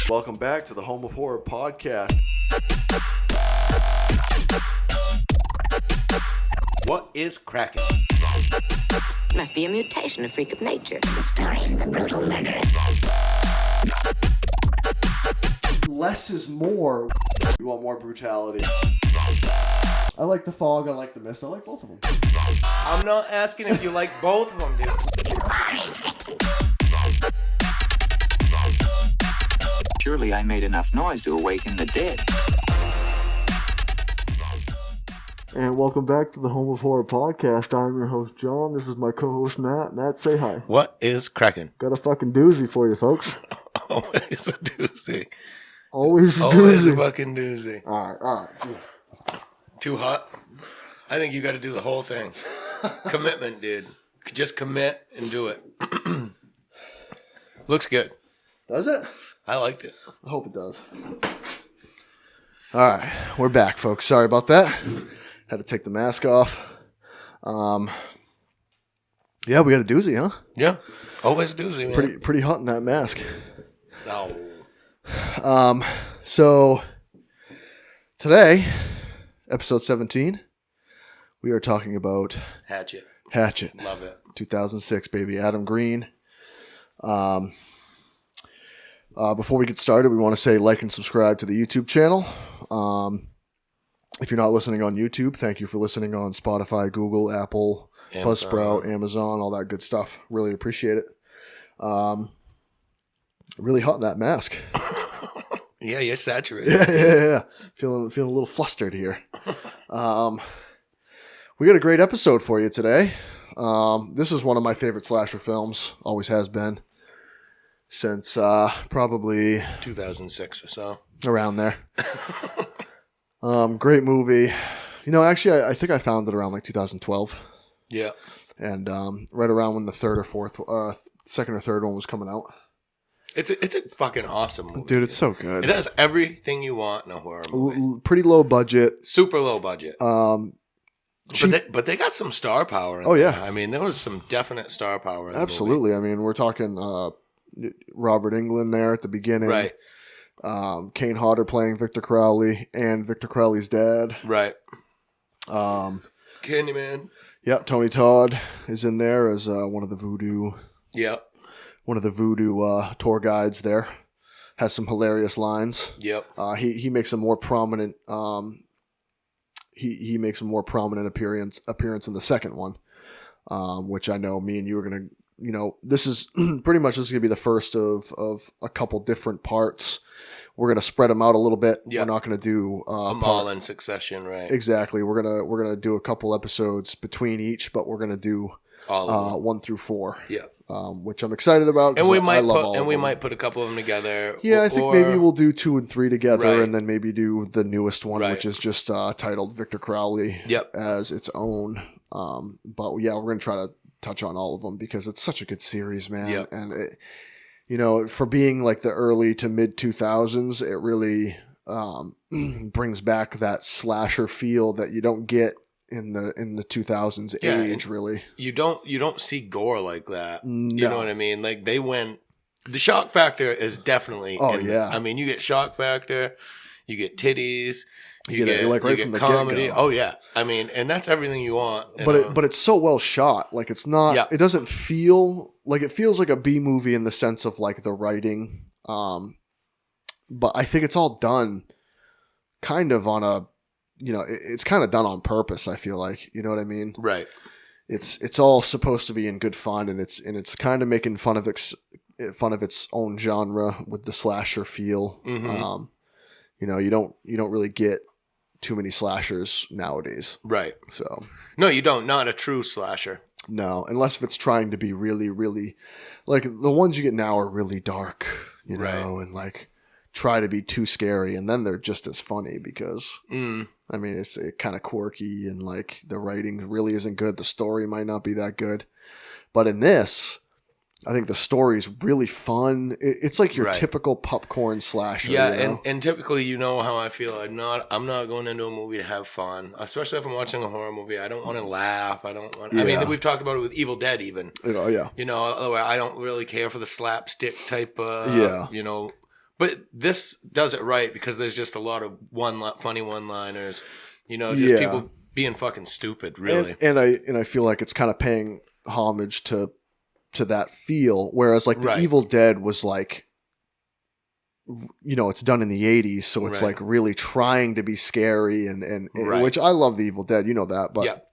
Welcome back to the Home of Horror podcast. What is cracking? Must be a mutation, a freak of nature. The stories of the brutal murder. Less is more. You want more brutality. I like The Fog, I like The Mist, I like both of them. I'm not asking if you like both of them, dude. Surely I made enough noise to awaken the dead. And welcome back to the Home of Horror podcast. I'm your host, John. This is my co-host, Matt. Matt, say hi. What is cracking? Got a fucking doozy for you, folks. Always a doozy. Always a doozy. Always a fucking doozy. All right. Too hot? I think you got to do the whole thing. Commitment, dude. Just commit and do it. Looks good. Does it? I liked it. I hope it does. All right, we're back, folks. Sorry about that. Had to take the mask off. Yeah, we got a doozy, huh? Yeah. Always doozy, man. Pretty hot in that mask. No. So today, episode 17, we are talking about Hatchet. Love it. 2006, baby. Adam Green. Before we get started, we want to say like and subscribe to the YouTube channel. If you're not listening on YouTube, thank you for listening on Spotify, Google, Apple, Buzzsprout, Amazon, all that good stuff. Really appreciate it. Really hot in that mask. Yeah, you're saturated. Yeah. Feeling a little flustered here. We got a great episode for you today. This is one of my favorite slasher films. Always has been. Since probably 2006 or so. Around there. Great movie. You know, actually, I think I found it around like 2012. Yeah. And right around when the second or third one was coming out. It's a fucking awesome movie. Dude, it's so good. It has everything you want in a horror movie. Pretty low budget. Super low budget. Cheap. But they got some star power in Oh, there. yeah. I mean, there was some definite star power in Absolutely. I mean, we're talking Robert Englund there at the beginning. Right. Kane Hodder playing Victor Crowley and Victor Crowley's dad. Right. Candyman. Yeah, Tony Todd is in there as one of the voodoo tour guides there. Has some hilarious lines. Yep. He makes a more prominent he makes a more prominent appearance in the second one, which I know me and you are gonna. You know, this is pretty much gonna be the first of a couple different parts. We're gonna spread them out a little bit. Yep. We're not gonna do them all in succession, right? Exactly. We're gonna do a couple episodes between each, but we're gonna do all 1 through 4. Yeah. Which I'm excited about. And we might put a couple of them together. Yeah, I think maybe we'll do 2 and 3 together, right. And then maybe do the newest one, right. which is just titled Victor Crowley. Yep. As its own. But yeah, we're gonna try to touch on all of them because it's such a good series, man. Yep. And it, you know, for being like the early to mid 2000s, it really brings back that slasher feel that you don't get in the 2000s age. Really, you don't see gore like that. No. You know what I mean? Like the shock factor is definitely. I mean, you get shock factor, you get titties. You get like right from the comedy. get-go. Oh yeah, I mean, and that's everything you want. But it's so well shot. Like it's not. Yeah. It doesn't feel like it feels like a B movie in the sense of like the writing. But I think it's all done kind of on a, you know, it's kind of done on purpose. I feel like, you know what I mean? Right. It's all supposed to be in good fun, and it's kind of making fun of its own genre with the slasher feel. Mm-hmm. You know, you don't really get too many slashers nowadays. Right. So no, you don't. Not a true slasher. No, unless if it's trying to be really, really, like the ones you get now are really dark, you know, right. And like try to be too scary, and then they're just as funny because I mean it's kind of quirky and like the writing really isn't good. The story might not be that good, but in this, I think the story's really fun. It's like your right. typical popcorn slasher. Yeah, you know? and typically, you know how I feel. I'm not going into a movie to have fun, especially if I'm watching a horror movie. I don't want to laugh. I don't want. Yeah. I mean, we've talked about it with Evil Dead, even. Oh yeah. You know, I don't really care for the slapstick type. You know, But this does it right because there's just a lot of funny one-liners. Just people being fucking stupid, really. And I feel like it's kind of paying homage to that feel, whereas like the Evil Dead was like, it's done in the 80s, so it's like really trying to be scary and which I love the Evil Dead, that, but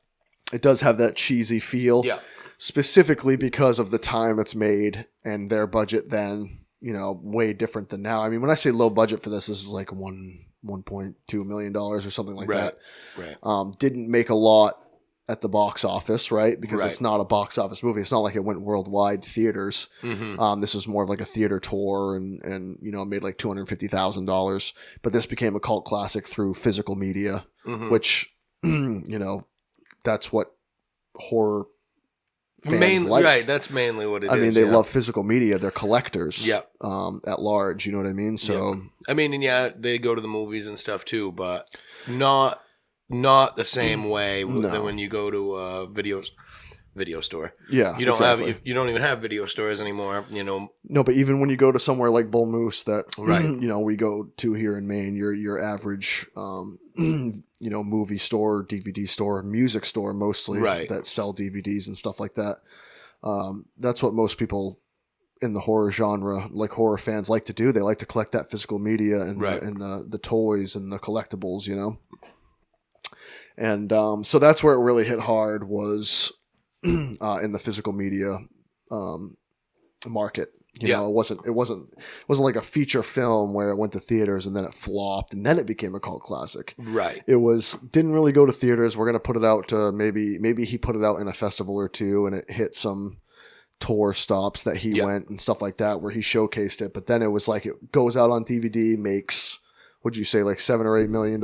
it does have that cheesy feel, specifically because of the time it's made and their budget then, way different than now. I mean, when I say low budget for this is like $1.2 million or something like that. Right. Didn't make a lot at the box office, right? Because it's not a box office movie. It's not like it went worldwide theaters. Mm-hmm. This was more of like a theater tour and made like $250,000. But this became a cult classic through physical media, which, that's what horror fans like. Right, that's mainly what it is. I mean, they love physical media. They're collectors at large, you know what I mean? So, I mean, and they go to the movies and stuff too, but not the same way than when you go to a video store. Yeah, you don't you don't even have video stores anymore. No, but even when you go to somewhere like Bull Moose, that we go to here in Maine, your average movie store, DVD store, music store mostly that sell DVDs and stuff like that. That's what most people in the horror genre, like horror fans, like to do. They like to collect that physical media and the toys and the collectibles, And so that's where it really hit hard was in the physical media market. It wasn't like a feature film where it went to theaters and then it flopped and then it became a cult classic. Right. It didn't really go to theaters. We're gonna put it out to maybe he put it out in a festival or two and it hit some tour stops that he went and stuff like that where he showcased it. But then it was like it goes out on DVD, makes what'd you say, like $7 or $8 million.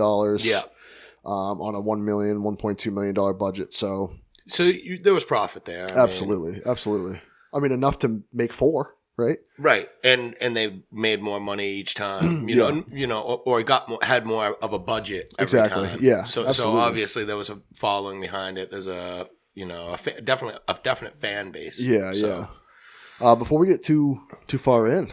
On a $1.2 million budget. So there was profit there. Absolutely. I mean, enough to make 4, right? Right, and they made more money each time. Or had more of a budget every time. Yeah. So obviously there was a following behind it. There's a definitely a definite fan base. Yeah. Before we get too far in.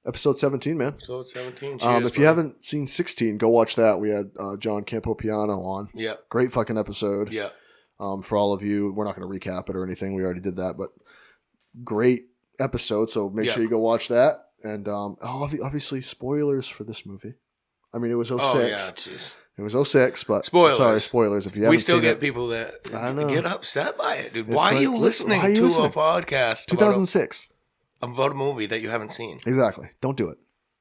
Episode 17, man. Episode 17. Cheers, if you haven't seen 16, go watch that. We had John Campopiano on. Yeah. Great fucking episode. Yeah. For all of you, we're not going to recap it or anything. We already did that, but great episode. So make sure you go watch that. And obviously, spoilers for this movie. I mean, it was 06. Oh, yeah, jeez. It was 06, but spoilers. Sorry, spoilers. If you haven't we still seen get it, people that get upset by it, dude. Why like, are you listening to a podcast? 2006. About a movie that you haven't seen. Exactly. Don't do it.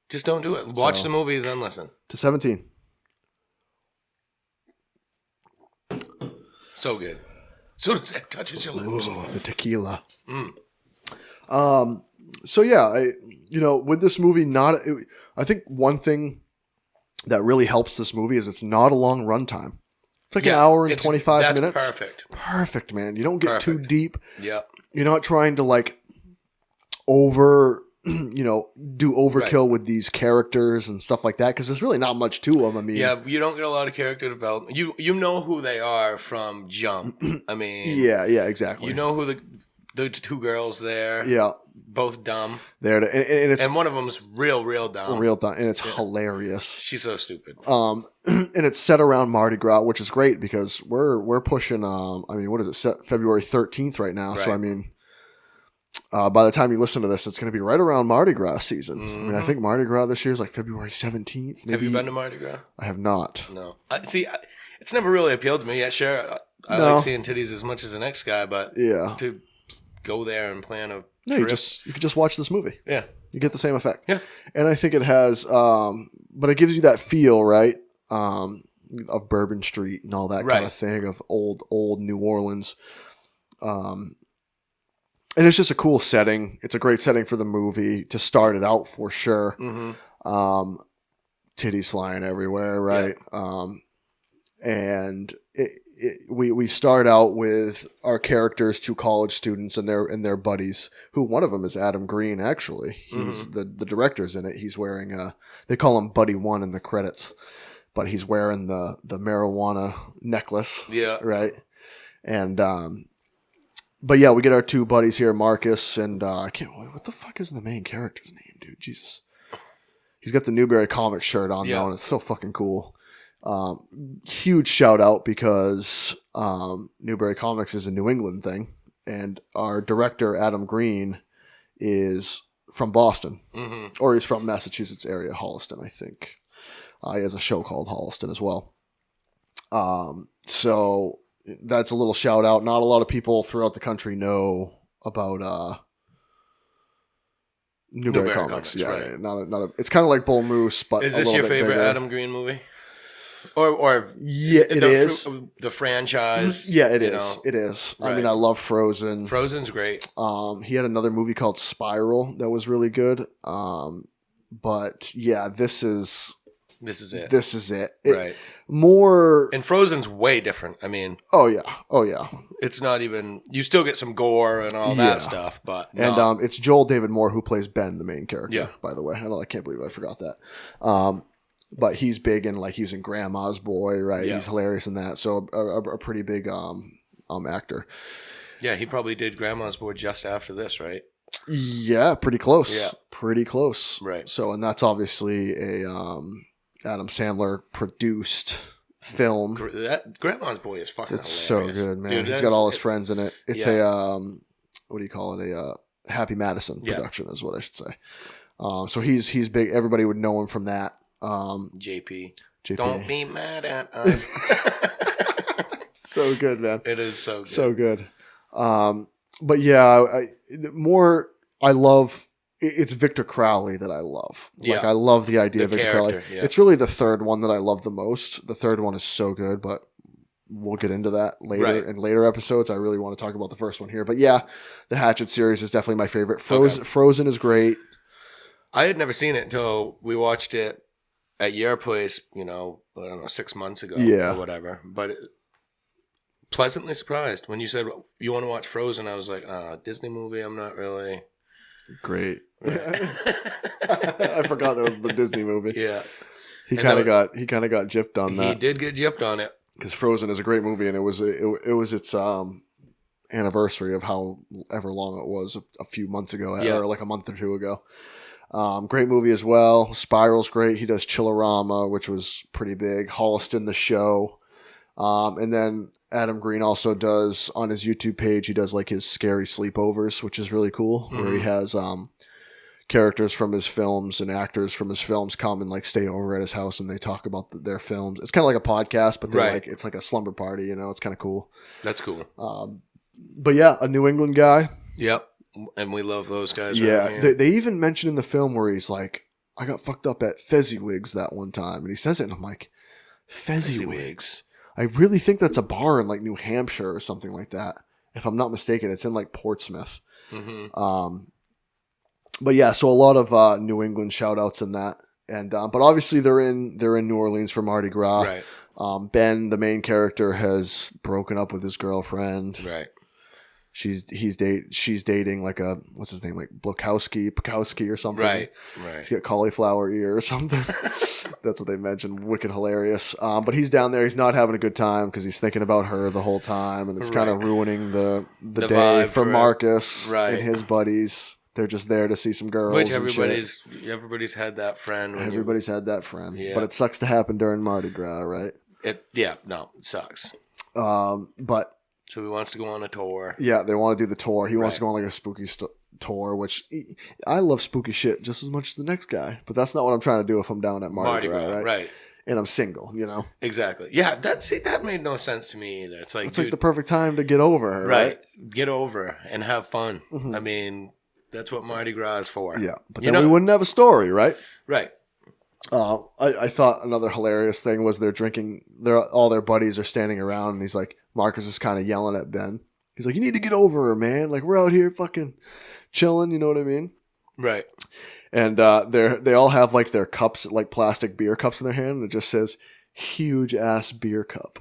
Just don't do it. Watch the movie, then listen. To 17. So good. As soon as it touches your lips. Ooh, the tequila. So yeah, with this movie, I think one thing that really helps this movie is it's not a long runtime. It's like an hour and 25 minutes. That's perfect. Perfect, man. You don't get too deep. Yeah. You're not trying to like do overkill with these characters and stuff like that because there's really not much to them. I mean, you don't get a lot of character development. You know who they are from jump. I mean, yeah, exactly. You know who the two girls there. Yeah, both dumb. And one of them's real dumb. Real dumb, and it's hilarious. She's so stupid. And it's set around Mardi Gras, which is great because we're pushing. I mean, what is it? Set February 13th right now. Right. So I mean. By the time you listen to this, it's going to be right around Mardi Gras season. Mm-hmm. I mean, I think Mardi Gras this year is like February 17th. Maybe. Have you been to Mardi Gras? I have not. No. It's never really appealed to me. Yeah, sure. I like seeing titties as much as the next guy, but to go there and plan a trip. You could just watch this movie. Yeah. You get the same effect. Yeah. And I think it has, but it gives you that feel, right, of Bourbon Street and all that kind of thing, of old New Orleans. And it's just a cool setting. It's a great setting for the movie to start it out for sure. Mm-hmm. Titties flying everywhere, right? Yeah. And we start out with our characters, 2 college students and their buddies. Who one of them is Adam Green. Actually, he's the director's in it. He's wearing they call him Buddy One in the credits, but he's wearing the marijuana necklace. Yeah, right. And but yeah, we get our 2 buddies here, Marcus and I can't. What the fuck is the main character's name, dude? Jesus. He's got the Newberry Comics shirt on now, and it's so fucking cool. Huge shout out because Newberry Comics is a New England thing, and our director Adam Green is from Boston, or he's from Massachusetts area, Holliston, I think. He has a show called Holliston as well. So that's a little shout out. Not a lot of people throughout the country know about Newberry Comics. Yeah, right. not a. It's kind of like Bull Moose, but is this your favorite bigger. Adam Green movie? Or yeah, it is the franchise. Yeah, it is. It is. Right. I mean, I love Frozen. Frozen's great. He had another movie called Spiral that was really good. But yeah, this is it. This is it. Right. More. And Frozen's way different. I mean. Oh yeah. It's not even. You still get some gore and all that stuff, but no. And it's Joel David Moore who plays Ben, the main character. Yeah. By the way, I can't believe I forgot that. But he's big in he was in Grandma's Boy, right? Yeah. He's hilarious in that. So a pretty big actor. Yeah, he probably did Grandma's Boy just after this, right? Yeah, pretty close. Yeah, pretty close. Right. So, and that's obviously a Adam Sandler produced film. That Grandma's Boy is fucking it's hilarious. So good, man. Dude, he's got all his friends in it. It's a what do you call it? A Happy Madison production is what I should say. So he's big. Everybody would know him from that. JP. Don't be mad at us. So good, man. It is so good. So good. But yeah, I love it's Victor Crowley that I love. I love the idea of Victor Crowley. Yeah. It's really the third one that I love the most. The third one is so good, but we'll get into that later in later episodes. I really want to talk about the first one here. But yeah, the Hatchet series is definitely my favorite. Frozen is great. I had never seen it until we watched it at your place, I don't know, 6 months ago or whatever. But pleasantly surprised when you said you want to watch Frozen. I was like, Disney movie, I'm not really. Great. I forgot that was the Disney movie. Yeah. He kind of got gypped on that. He did get gypped on it. Because Frozen is a great movie, and it was its anniversary of however long it was a few months ago, or like a month or two ago. Great movie as well. Spiral's great. He does Chillerama, which was pretty big. Holliston, the show. And then Adam Green also does, on his YouTube page, he does his scary sleepovers, which is really cool, where he has characters from his films and actors from his films come and stay over at his house, and they talk about their films. It's kind of like a podcast, but it's like a slumber party, it's kind of cool. That's cool. But yeah, a New England guy. Yep. And we love those guys. Yeah. They even mention in the film where he's like, I got fucked up at Fezziwigs that one time. And he says it, and I'm like, Fezziwigs? I really think that's a bar in New Hampshire or something like that. If I'm not mistaken, it's in Portsmouth. Mm-hmm. But yeah, so a lot of New England shout outs in that. And but obviously they're in New Orleans for Mardi Gras. Right. Ben, the main character, has broken up with his girlfriend. Right. She's dating what's his name, Bukowski or something. Right. He's got cauliflower ear or something. That's what they mentioned. Wicked hilarious. But he's down there. He's not having a good time because he's thinking about her the whole time, and it's kind of ruining the day for Marcus and his buddies. They're just there to see some girls. Which everybody's had that friend. Everybody's had that friend. Yeah. But it sucks to happen during Mardi Gras, right? It sucks. But. So he wants to go on a tour. Yeah, they want to do the tour. He wants to go on a spooky tour, which I love spooky shit just as much as the next guy. But that's not what I'm trying to do if I'm down at Mardi Gras, right? And I'm single, Exactly. Yeah, that made no sense to me either. It's the perfect time to get over her, right? Get over and have fun. Mm-hmm. I mean, that's what Mardi Gras is for. Yeah, but then we wouldn't have a story, right? Right. I thought another hilarious thing was they're drinking. All their buddies are standing around, and he's like, Marcus is kind of yelling at Ben. He's like, "You need to get over her, man. We're out here fucking chilling. You know what I mean?" Right. And they all have their cups, plastic beer cups in their hand, and it just says "huge ass beer cup,"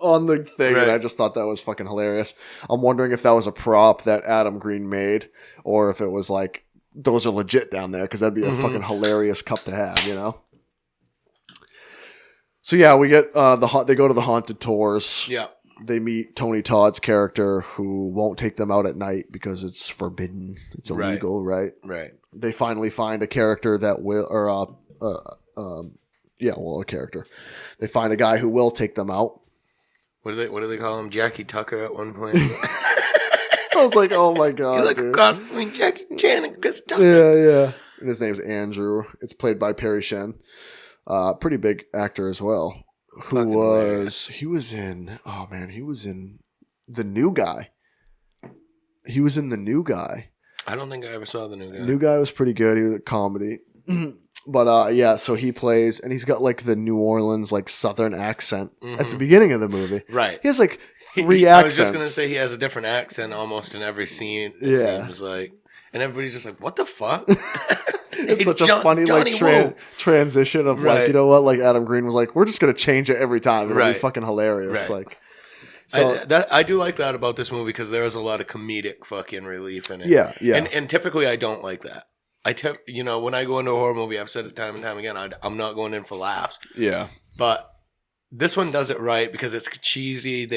on the thing. Right. And I just thought that was fucking hilarious. I'm wondering if that was a prop that Adam Green made, or if it was those are legit down there, because that'd be a fucking hilarious cup to have, So yeah, we get they go to the haunted tours. Yeah. they meet Tony Todd's character, who won't take them out at night because it's forbidden. It's illegal, right? Right. They finally find a character that will, a character. They find a guy who will take them out. What do they call him? Jackie Tucker at one point. I was like, oh my god, you're like dude. A cross between Jackie Chan and Chris Tucker. Yeah. And his name's Andrew. It's played by Perry Shen. Pretty big actor as well. He was in The New Guy. He was in The New Guy. I don't think I ever saw The New Guy. New Guy was pretty good. He was a comedy. But so he plays, and he's got like the New Orleans like Southern accent at the beginning of the movie. Right. He has like three accents. I was just gonna say he has a different accent almost in every scene. It seems like, and everybody's just like, "What the fuck?" It's such a funny like transition of like, you know what? Like Adam Green was like, "We're just gonna change it every time. It'll be fucking hilarious." Right. Like, so I do like that about this movie because there is a lot of comedic fucking relief in it. Yeah. And typically I don't like that. When I go into a horror movie, I've said it time and time again, I'm not going in for laughs. Yeah. But this one does it right because it's cheesy.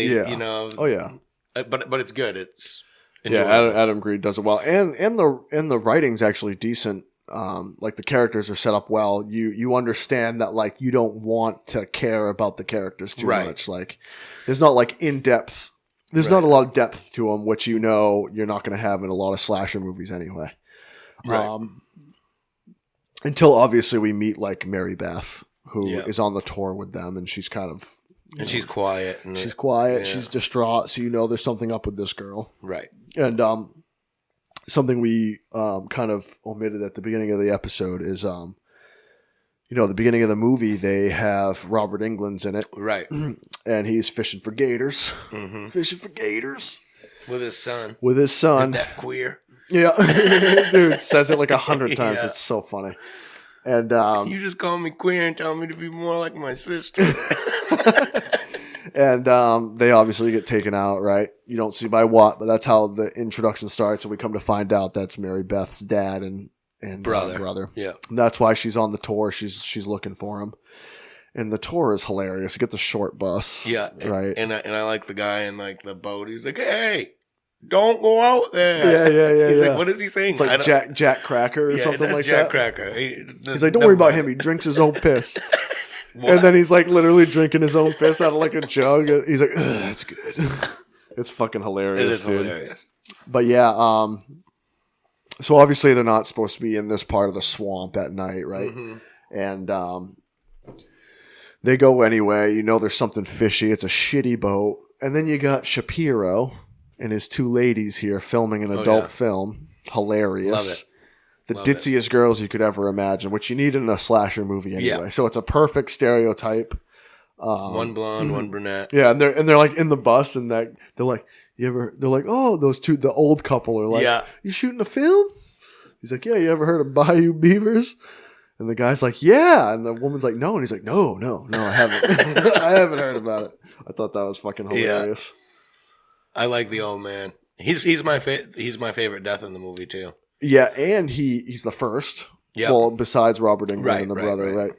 Oh yeah. But it's good. It's enjoyable. Adam Green does it well, and the writing's actually decent. Like the characters are set up well. You understand that like you don't want to care about the characters too much. Like there's not like in depth. There's not a lot of depth to them, which you're not going to have in a lot of slasher movies anyway. Right. Until obviously we meet like Mary Beth, who is on the tour with them, and she's kind of she's quiet. She's quiet. Yeah. She's distraught. So there's something up with this girl. Right. And something we kind of omitted at the beginning of the episode is the beginning of the movie, they have Robert Englund's in it. Right. And he's fishing for gators. Mm-hmm. Fishing for gators. With his son. And that queer. Yeah. Dude, says it like 100 times. Yeah. It's so funny. And you just call me queer and tell me to be more like my sister. And they obviously get taken out, right? You don't see by what, but that's how the introduction starts. And we come to find out that's Mary Beth's dad and brother. Yeah. And that's why she's on the tour. She's looking for him. And the tour is hilarious. You get the short bus. Yeah. Right. And I like the guy in like the boat. He's like, hey, don't go out there. Yeah. He's like, what is he saying? It's like Jack Cracker or something like Jack that. Cracker. He's like, don't worry about him. He drinks his own piss. And then he's like literally drinking his own piss out of like a jug. He's like, that's good. It's fucking hilarious. It is dude. hilarious. But yeah, so obviously they're not supposed to be in this part of the swamp at night, right? Mm-hmm. And they go anyway. There's something fishy. It's a shitty boat. And then you got Shapiro and his two ladies here filming an adult film. Hilarious. Love it. The ditziest girls you could ever imagine, which you need in a slasher movie anyway. Yeah. So it's a perfect stereotype. One blonde, one brunette. Yeah, and they're like in the bus, and they're like, oh, those two, the old couple are like, you shooting a film? He's like, yeah, you ever heard of Bayou Beavers? And the guy's like, yeah, and the woman's like, no, and he's like, no, I haven't. I haven't heard about it. I thought that was fucking hilarious. Yeah. I like the old man. He's my favorite death in the movie too. Yeah, and he's the first. Yeah. Well, besides Robert Englund and the brother, right?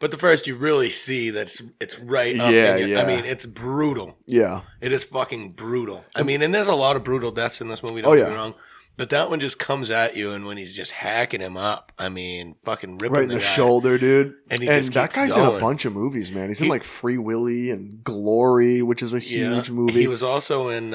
But the first you really see that it's right up in you. I mean, it's brutal. Yeah. It is fucking brutal. I mean, and there's a lot of brutal deaths in this movie, don't get me wrong. But that one just comes at you, and when he's just hacking him up, I mean, fucking ripping right in the shoulder, dude. And that guy's in a bunch of movies, man. He's in like Free Willy and Glory, which is a huge movie. He was also in,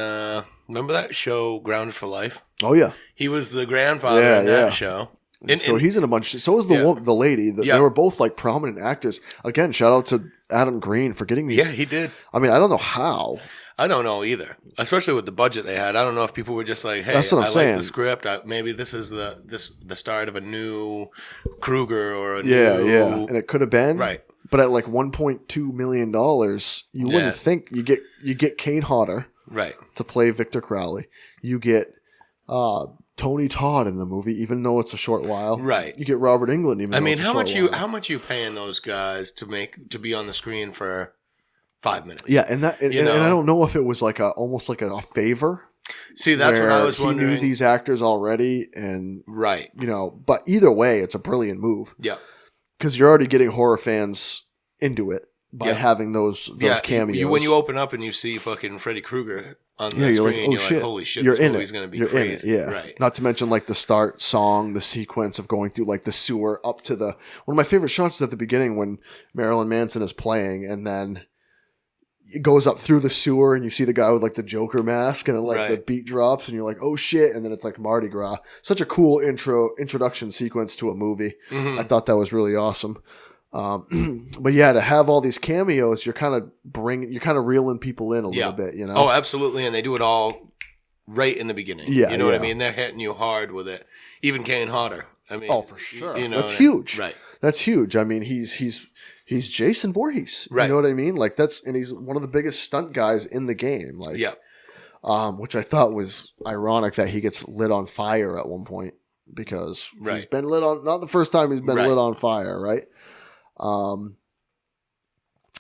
remember that show, Grounded for Life? Oh, yeah. He was the grandfather in that show. So he's in a bunch. So is the lady. They were both like prominent actors. Again, shout out to Adam Green for getting these. Yeah, he did. I mean, I don't know how. I don't know either. Especially with the budget they had. I don't know if people were just like, "Hey, that's what I'm saying. like the script. Maybe this is the start of a new Krueger or a new." Yeah, and it could have been right. But at like $1.2 million, you wouldn't think you get Kane Hodder right to play Victor Crowley. You get Tony Todd in the movie, even though it's a short while. Right. You get Robert Englund, even. I mean, how much you paying those guys to be on the screen for 5 minutes? Yeah, and I don't know if it was like almost like a favor. See, that's what I was wondering. He knew these actors already, and right, but either way, it's a brilliant move. Yeah, because you're already getting horror fans into it. by having those cameos. When you open up and you see fucking Freddy Krueger on the screen, you're like, holy shit, this movie's going to be crazy. Yeah. Right. Not to mention like the start song, the sequence of going through like the sewer up to the... One of my favorite shots is at the beginning when Marilyn Manson is playing and then it goes up through the sewer and you see the guy with like the Joker mask and the beat drops and you're like, oh shit. And then it's like Mardi Gras. Such a cool introduction sequence to a movie. Mm-hmm. I thought that was really awesome. But yeah, to have all these cameos, you're kind of reeling people in a little bit, you know? Oh, absolutely. And they do it all right in the beginning. Yeah. You know what I mean? They're hitting you hard with it. Even Kane Hodder. I mean, oh, for sure. You know, that's huge. Right. That's huge. I mean, he's Jason Voorhees. Right. You know what I mean? Like and he's one of the biggest stunt guys in the game. Like, which I thought was ironic that he gets lit on fire at one point because he's been lit on, not the first time he's been lit on fire, right?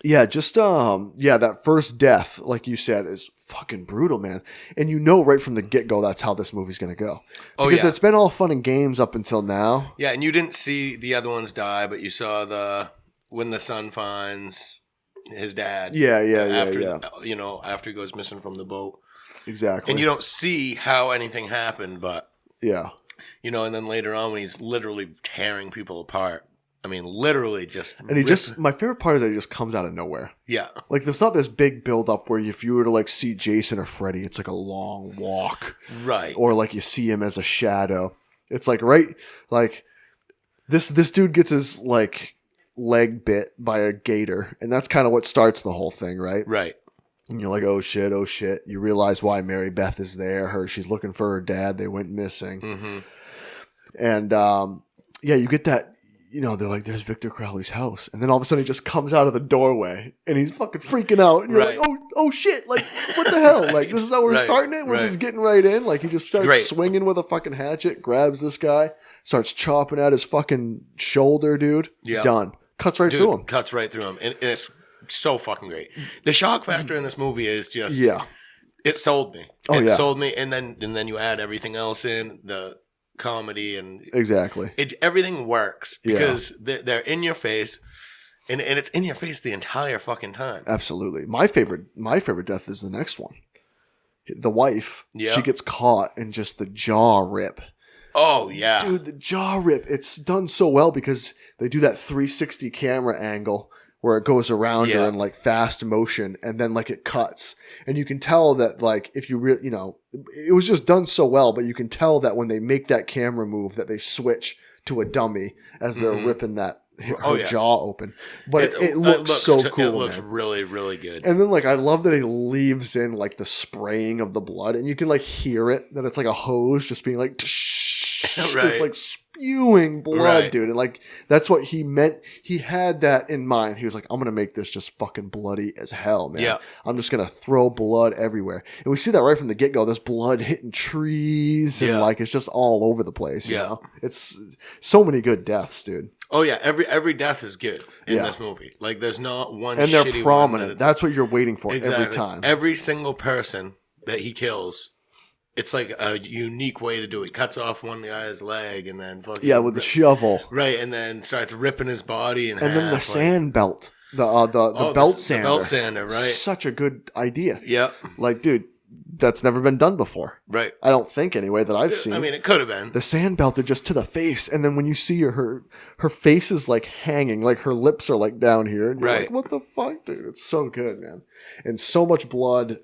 That first death, like you said, is fucking brutal, man. And you know right from the get-go that's how this movie's going to go. Because it's been all fun and games up until now. Yeah, and you didn't see the other ones die, but you saw when the son finds his dad. After he goes missing from the boat. Exactly. And you don't see how anything happened, but... Yeah. You know, and then later on when he's literally tearing people apart. I mean, literally just... And my favorite part is that he just comes out of nowhere. Yeah. Like, there's not this big build-up where if you were to, like, see Jason or Freddy, it's like a long walk. Right. Or, like, you see him as a shadow. It's like, this dude gets his, like, leg bit by a gator. And that's kind of what starts the whole thing, right? Right. And you're like, oh, shit. You realize why Mary Beth is there. She's looking for her dad. They went missing. Mm-hmm. And, you get that... You know, they're like, there's Victor Crowley's house. And then all of a sudden he just comes out of the doorway and he's fucking freaking out. And you're like, oh shit. Like, what the hell? Like, this is how we're starting it? We're just getting right in. Like, he just starts swinging with a fucking hatchet, grabs this guy, starts chopping at his fucking shoulder, dude. Yeah. Done. Cuts right through him. Cuts right through him. And it's so fucking great. The shock factor in this movie is just... Yeah. It sold me. It sold me. And then you add everything else in, the... comedy and exactly everything works because they're in your face and it's in your face the entire fucking time. Absolutely. My favorite death is the next one. The wife, she gets caught and just the jaw rip. Oh yeah, dude, the jaw rip. It's done so well because they do that 360 camera angle where it goes around her in like fast motion and then like it cuts. And you can tell that like if you really, it was just done so well, but you can tell that when they make that camera move that they switch to a dummy as they're ripping her jaw open. But it looks so cool. It looks really, really good. And then like I love that he leaves in like the spraying of the blood and you can like hear it, that it's like a hose just being like just like spewing blood, dude. And like that's what he meant. He had that in mind. He was like, I'm gonna make this just fucking bloody as hell, man. Yeah. I'm just gonna throw blood everywhere. And we see that right from the get-go. There's blood hitting trees and like it's just all over the place. You know? It's so many good deaths, dude. Oh yeah, every death is good in this movie. Like there's not one and they're prominent. That's what you're waiting for every time. Every single person that he kills, it's like a unique way to do it. He cuts off one guy's leg and then fucking with a shovel. Right, and then starts ripping his body in half. And then the sand belt. The belt sander. The belt sander, right. Such a good idea. Yeah. Like, dude, that's never been done before. Right. I don't think anyway that I've seen. I mean, it could have been. The sand belted just to the face, and then when you see her face is like hanging, like her lips are like down here, and you're like, what the fuck, dude? It's so good, man. And so much blood.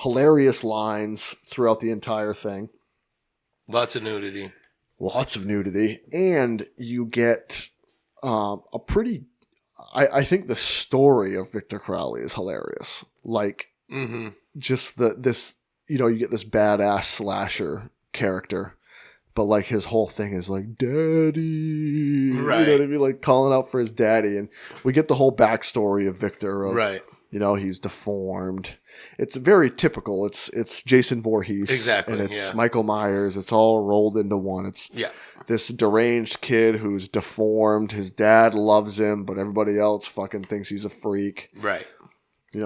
Hilarious lines throughout the entire thing. Lots of nudity. And you get a pretty... I think the story of Victor Crowley is hilarious. Like, just this... you get this badass slasher character, but like his whole thing is like, daddy. Right. You know what I mean? Like calling out for his daddy. And we get the whole backstory of Victor. He's deformed. It's very typical. It's Jason Voorhees. Exactly. And it's Michael Myers. It's all rolled into one. It's this deranged kid who's deformed. His dad loves him, but everybody else fucking thinks he's a freak. Right.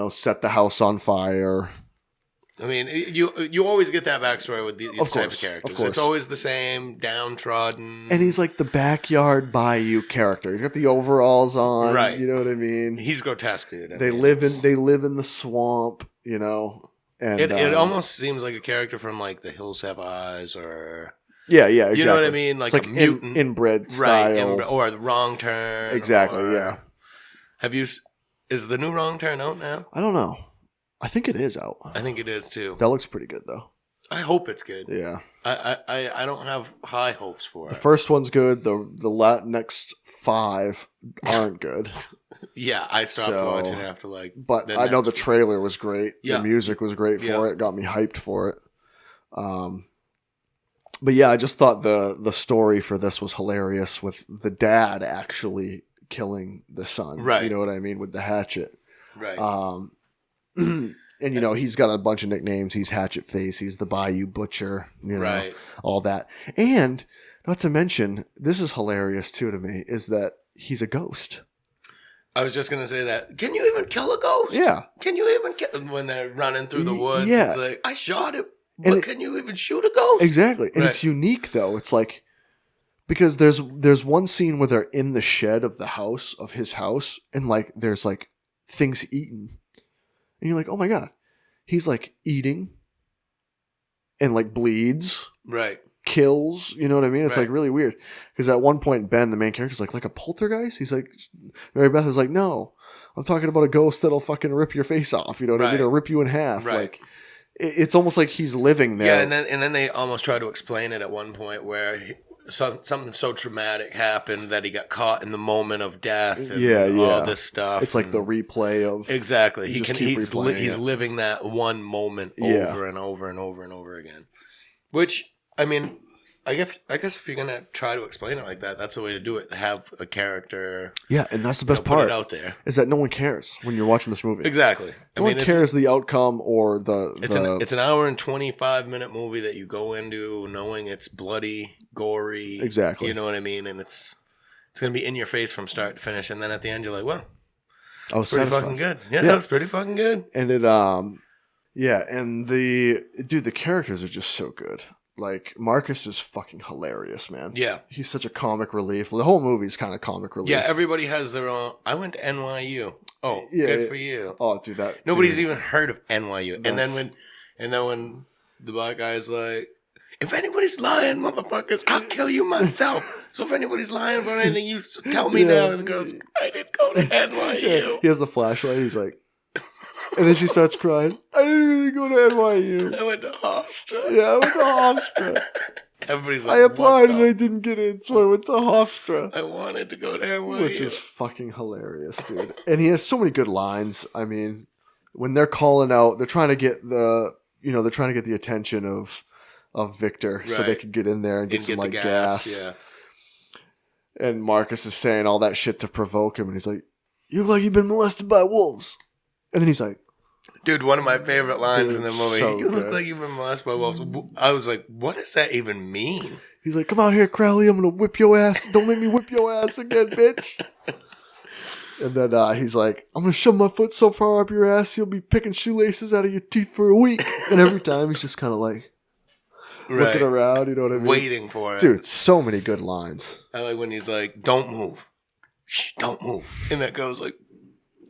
Set the house on fire. I mean, you always get that backstory with these type of characters. It's always the same, downtrodden. And he's like the backyard bayou character. He's got the overalls on. Right. You know what I mean? He's grotesque, dude. They live in the swamp, you know. And it almost seems like a character from like The Hills Have Eyes or... Yeah, exactly. You know what I mean? Like it's a mutant. Inbred style. Right, or The Wrong Turn. Exactly, yeah. Is the new Wrong Turn out now? I don't know. I think it is out. I think it is too. That looks pretty good though. I hope it's good. Yeah. I don't have high hopes for it. The first one's good. The next 5 aren't good. Yeah, I stopped watching after But I know the trailer was great. Yeah. The music was great for it. Got me hyped for it. But yeah, I just thought the story for this was hilarious with the dad actually killing the son. Right. You know what I mean? With the hatchet. Right. And you know, he's got a bunch of nicknames. He's Hatchet Face. He's the Bayou Butcher. You know, all that. And not to mention, this is hilarious too to me, is that he's a ghost. I was just gonna say that. Can you even kill a ghost? Yeah. Can you even kill when they're running through the woods? Yeah. It's like, I shot him, but can you even shoot a ghost? Exactly. And it's unique though. It's like, because there's one scene where they're in the shed of his house, and like there's like things eaten. And you're like, oh my God. He's like eating and like bleeds. Right. Kills. You know what I mean? It's like really weird. Because at one point, Ben, the main character, is like a poltergeist? He's like, Mary Beth is like, no. I'm talking about a ghost that'll fucking rip your face off. You know what I mean? Or rip you in half. Right. Like, it's almost like he's living there. Yeah, and then they almost try to explain it at one point where something so traumatic happened that he got caught in the moment of death and all this stuff. It's like the replay of... Exactly. He's living that one moment over and over and over and over again. Which, I mean, I guess if you're going to try to explain it like that, that's the way to do it. Have a character... Yeah, and that's the best part. Put it out there. Is that no one cares when you're watching this movie. Exactly. No one cares the outcome or the... It's an hour and 25-minute movie that you go into knowing it's bloody, gory. Exactly. You know what I mean? And it's going to be in your face from start to finish. And then at the end, you're like, well, I was pretty fucking good. Yeah, that's pretty fucking good. And it, and the characters are just so good. Like, Marcus is fucking hilarious, man. Yeah. He's such a comic relief. The whole movie's kind of comic relief. Yeah, everybody has their own... I went to NYU. Oh, good for you. Oh, dude, that... Nobody's even heard of NYU. And then when the black guy's like, if anybody's lying, motherfuckers, I'll kill you myself. So if anybody's lying about anything, you tell me now. And the girl's, I didn't go to NYU. Yeah. He has the flashlight. He's like... And then she starts crying. I didn't really go to NYU. I went to Hofstra. Yeah, I went to Hofstra. Everybody's like, I applied and I didn't get in, so I went to Hofstra. I wanted to go to NYU. Which is fucking hilarious, dude. And he has so many good lines. I mean, when they're calling out, they're trying to get the attention of Victor so they can get in there and get some like gas. Yeah. And Marcus is saying all that shit to provoke him, and he's like, "You look like you've been molested by wolves." And then he's like, dude, one of my favorite lines in the movie. So you look like you've been molested by wolves. I was like, what does that even mean? He's like, come out here, Crowley. I'm going to whip your ass. Don't make me whip your ass again, bitch. And then he's like, I'm going to shove my foot so far up your ass, you'll be picking shoelaces out of your teeth for a week. And every time he's just kind of like looking around, you know what I mean? Waiting for it. Dude, so many good lines. I like when he's like, don't move. Shh, don't move. And that girl's like,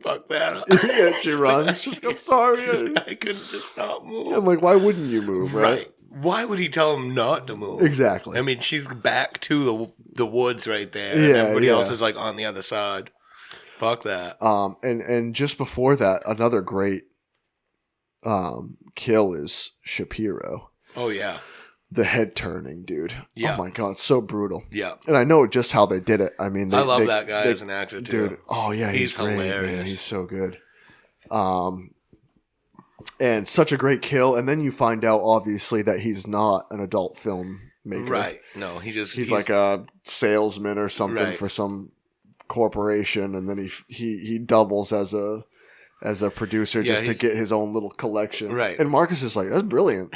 fuck that. Yeah, she runs. She's like, I'm sorry. I couldn't just not move. I'm like, why wouldn't you move, right? Why would he tell him not to move? Exactly. I mean, she's back to the woods right there. Yeah, and everybody else is like on the other side. Fuck that. And just before that, another great kill is Shapiro. Oh, yeah. The head turning, dude. Yeah. Oh my God, so brutal. Yeah. And I know just how they did it. I mean, I love that guy as an actor too. Dude, oh yeah, he's great, hilarious. Man. He's so good. And such a great kill. And then you find out, obviously, that he's not an adult filmmaker. Right. No, he's like a salesman or something for some corporation, and then he doubles as a producer just to get his own little collection. Right. And Marcus is like, that's brilliant.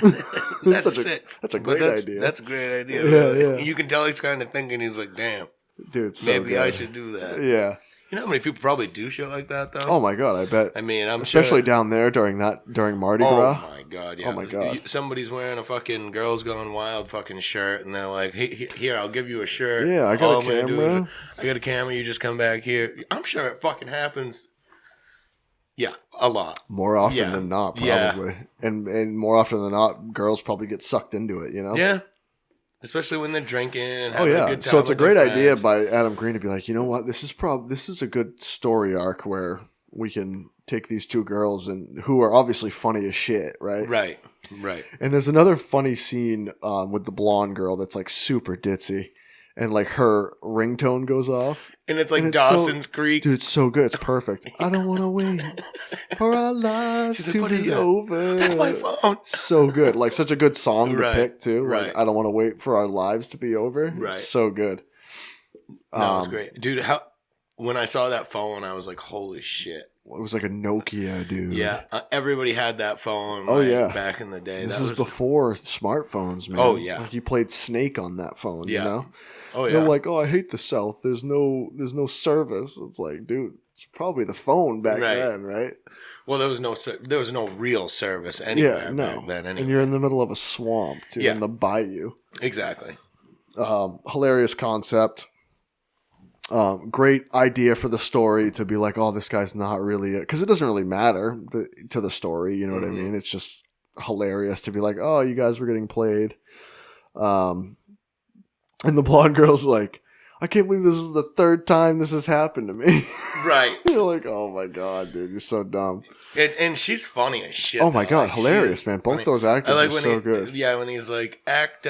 That's sick. That's a great idea. That's a great idea. Yeah, yeah. You can tell he's kind of thinking, he's like, damn. Dude, so maybe good. I should do that. Yeah. You know how many people probably do shit like that, though? Oh, my God, I bet. I mean, especially down there during Mardi Gras. Oh, my God, yeah. Oh, my God. Somebody's wearing a fucking Girls Gone Wild fucking shirt, and they're like, hey, here, I'll give you a shirt. Yeah, I got a camera. I got a camera, you just come back here. I'm sure it fucking happens. Yeah, a lot. More often than not, probably. Yeah. And more often than not, girls probably get sucked into it, you know? Yeah. Especially when they're drinking and having a good time. So it's a great idea by Adam Green to be like, you know what, this is a good story arc where we can take these two girls and who are obviously funny as shit, right? Right. And there's another funny scene with the blonde girl that's like super ditzy. And like her ringtone goes off. And it's like Dawson's Creek. Dude, it's so good. It's perfect. I don't want to wait for our lives to be over. That's my phone. So good. Like such a good song to pick too. Like I don't want to wait for our lives to be over. Right. It's so good. That was great. Dude, when I saw that phone, I was like, holy shit. It was like a Nokia, dude. Yeah. Everybody had that phone back in the day. This was before smartphones, man. Oh, yeah. Like you played Snake on that phone, you know? Oh, yeah. They're like, I hate the South. There's no service. It's like, dude, it's probably the phone back then, right? Well, there was no real service anywhere back then. Anyway. And you're in the middle of a swamp, too, in the bayou. Exactly. Hilarious concept. Great idea for the story to be like, oh, this guy's not really, because it doesn't really matter to the story, you know what I mean? It's just hilarious to be like, oh, you guys were getting played. And the blonde girl's like, I can't believe this is the third time this has happened to me. Right. You're like, oh my God, dude, you're so dumb. And she's funny as shit. Oh my God, hilarious, man. Both those actors are so good. Yeah, when he's like, act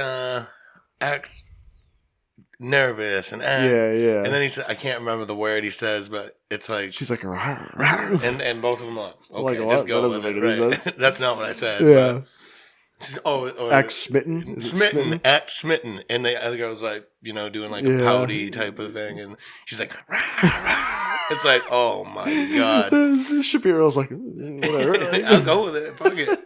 nervous and yeah. And then he said, I can't remember the word he says, but it's like she's like, and both of them are like, okay, like, just go that doesn't with make it. Any right. sense. That's not what I said. Yeah. Act smitten, act smitten, and the other girl's like, doing like a pouty type of thing, and she's like, rah, rah. It's like, oh my God. Shapiro's like, whatever. I'll go with it. Fuck it.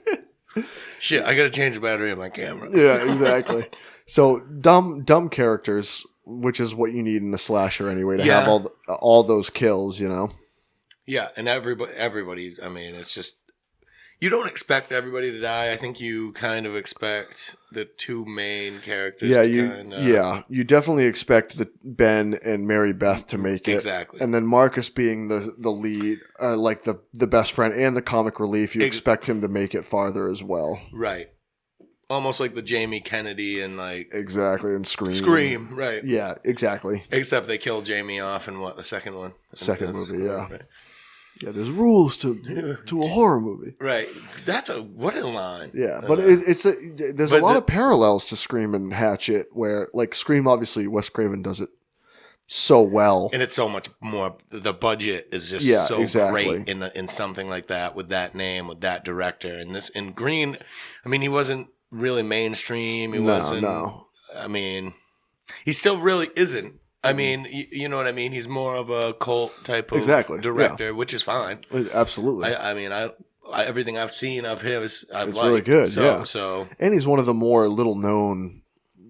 Shit, I gotta change the battery in my camera. Yeah, exactly. So dumb characters, which is what you need in a slasher anyway to have all those kills, you know. Yeah, and everybody. I mean, it's just you don't expect everybody to die. I think you kind of expect the two main characters. Yeah, you definitely expect Ben and Mary Beth to make it exactly, and then Marcus being the lead, like the best friend and the comic relief. You expect him to make it farther as well, right? Almost like the Jamie Kennedy and like exactly and Scream, right? Yeah, exactly. Except they killed Jamie off in the second one, second movie, yeah. Right. Yeah, there's rules to a horror movie, right? What a line. Yeah, but there's a lot of parallels to Scream and Hatchet, where like Scream, obviously Wes Craven does it so well, and it's so much more. The budget is just great in something like that with that name, with that director, and this in Green. I mean, he wasn't really mainstream. He wasn't. No. I mean, he still really isn't. I mean, you know what I mean? He's more of a cult type of director, which is fine. Absolutely. I mean, everything I've seen of him it's really good. So, and he's one of the more little known.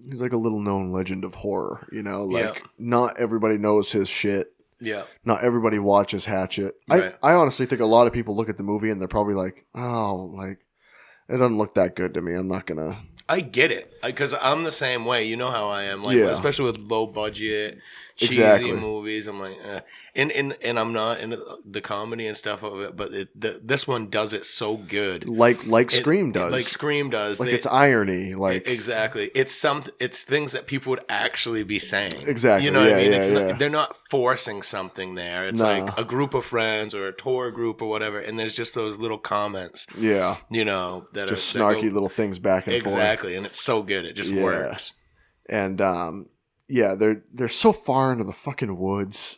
He's like a little known legend of horror. You know, like not everybody knows his shit. Yeah. Not everybody watches Hatchet. Right. I honestly think a lot of people look at the movie and they're probably like, oh, like it doesn't look that good to me. I'm not gonna. I get it because I'm the same way. You know how I am, like especially with low budget, cheesy movies. I'm like, and I'm not in the comedy and stuff of it, but this one does it so good, like Scream does, like it's irony, like exactly. It's things that people would actually be saying, exactly. You know what I mean? They're not forcing something there. It's like a group of friends or a tour group or whatever, and there's just those little comments, that just snarky little things back and forth. Exactly, and it's so good. It just works. And they're so far into the fucking woods,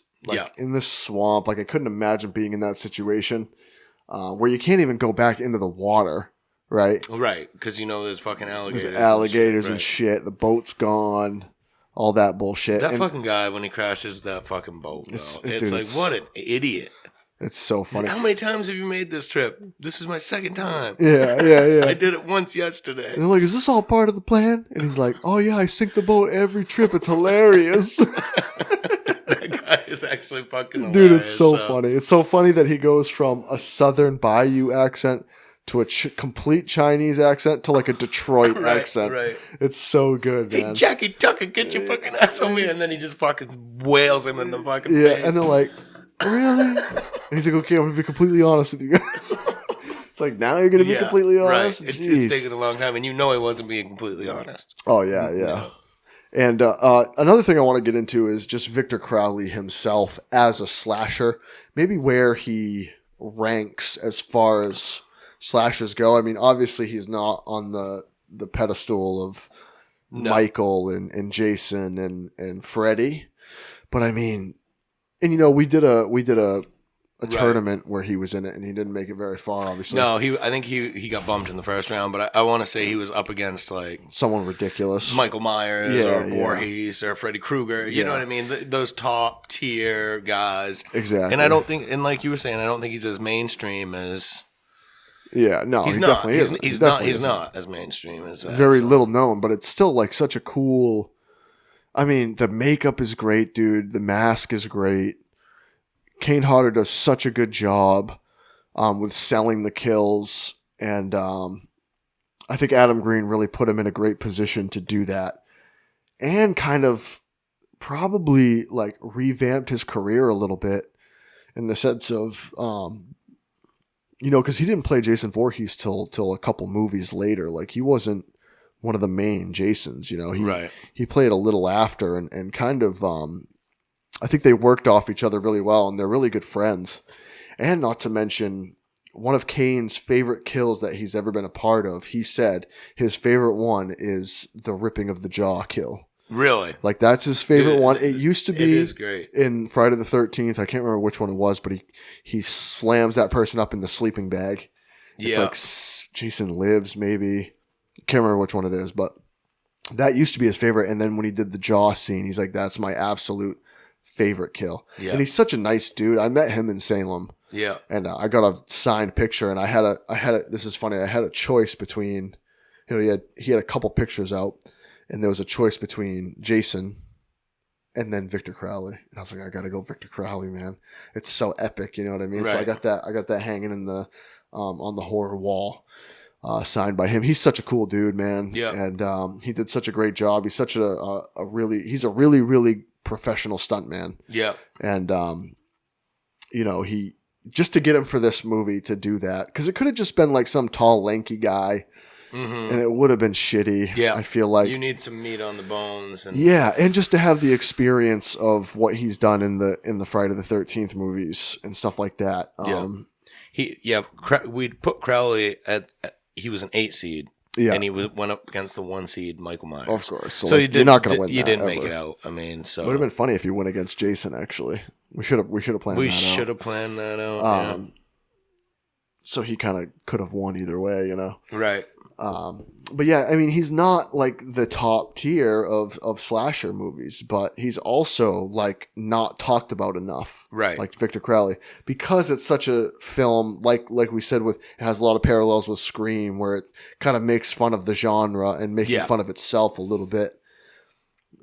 in this swamp. Like I couldn't imagine being in that situation where you can't even go back into the water, right? Right, because there's fucking alligators. There's alligators and shit. The boat's gone. All that bullshit. That fucking guy when he crashes that fucking boat, it's like what an idiot. It's so funny. How many times have you made this trip? This is my second time. Yeah. I did it once yesterday. And they're like, is this all part of the plan? And he's like, oh yeah, I sink the boat every trip. It's hilarious. That guy is actually fucking hilarious. Dude, it's so funny. It's so funny that he goes from a Southern Bayou accent to a complete Chinese accent to like a Detroit accent. Right. It's so good, man. Hey, Jackie Tucker, get your fucking ass over here. And then he just fucking wails him in the fucking face. And they're like, really? And he's like, okay, I'm going to be completely honest with you guys. It's like, now you're going to be completely honest? Right. It's taken a long time, and you know he wasn't being completely honest. Oh, yeah. No. And another thing I want to get into is just Victor Crowley himself as a slasher. Maybe where he ranks as far as slashers go. I mean, obviously he's not on the pedestal of Michael and Jason and Freddy, but I mean, and you know, we did a tournament where he was in it and he didn't make it very far, obviously. No, I think he got bumped in the first round, but I want to say he was up against like someone ridiculous, Michael Myers or Voorhees or Freddy Krueger. You know what I mean? Those top tier guys. Exactly. And I don't think, and like you were saying, I don't think he's as mainstream as. Yeah, no, he definitely isn't. He's not as mainstream as that. Very little known, but it's still like such a cool. I mean, the makeup is great, dude. The mask is great. Kane Hodder does such a good job with selling the kills, and I think Adam Green really put him in a great position to do that, and kind of probably like revamped his career a little bit in the sense of. You know, because he didn't play Jason Voorhees till a couple movies later. Like, he wasn't one of the main Jasons, you know. He played a little after and kind of, I think they worked off each other really well, and they're really good friends. And not to mention, one of Kane's favorite kills that he's ever been a part of, he said his favorite one is the ripping of the jaw kill. Really? Like, that's his favorite one. It used to be it is great. In Friday the 13th. I can't remember which one it was, but he slams that person up in the sleeping bag. It's like Jason Lives, maybe. Can't remember which one it is, but that used to be his favorite. And then when he did the jaw scene, he's like, that's my absolute favorite kill. Yeah. And he's such a nice dude. I met him in Salem. Yeah. And I got a signed picture, and I had a, this is funny, I had a choice between, you know, he had a couple pictures out. And there was a choice between Jason and then Victor Crowley. And I was like, I gotta go Victor Crowley, man. It's so epic, you know what I mean? Right. So I got that hanging in the on the horror wall, signed by him. He's such a cool dude, man. Yeah. And he did such a great job. He's such a really, really professional stuntman. Yeah. And you know, he just to get him for this movie to do that, because it could have just been like some tall, lanky guy. Mm-hmm. And it would have been shitty. Yeah, I feel like you need some meat on the bones. And and just to have the experience of what he's done in the Friday the 13th movies and stuff like that. We put Crowley at he was an 8 seed. Yeah, and he went up against the 1 seed Michael Myers. Of course, so like, you're not going to win. You that, didn't ever. make it out. I mean, so it would have been funny if you went against Jason. Actually, we should have planned. We should have planned that out. So he kind of could have won either way, you know. Right. But yeah, I mean, he's not like the top tier of slasher movies, but he's also like not talked about enough, right? Like Victor Crowley, because it's such a film, like we said, it has a lot of parallels with Scream, where it kind of makes fun of the genre and making fun of itself a little bit.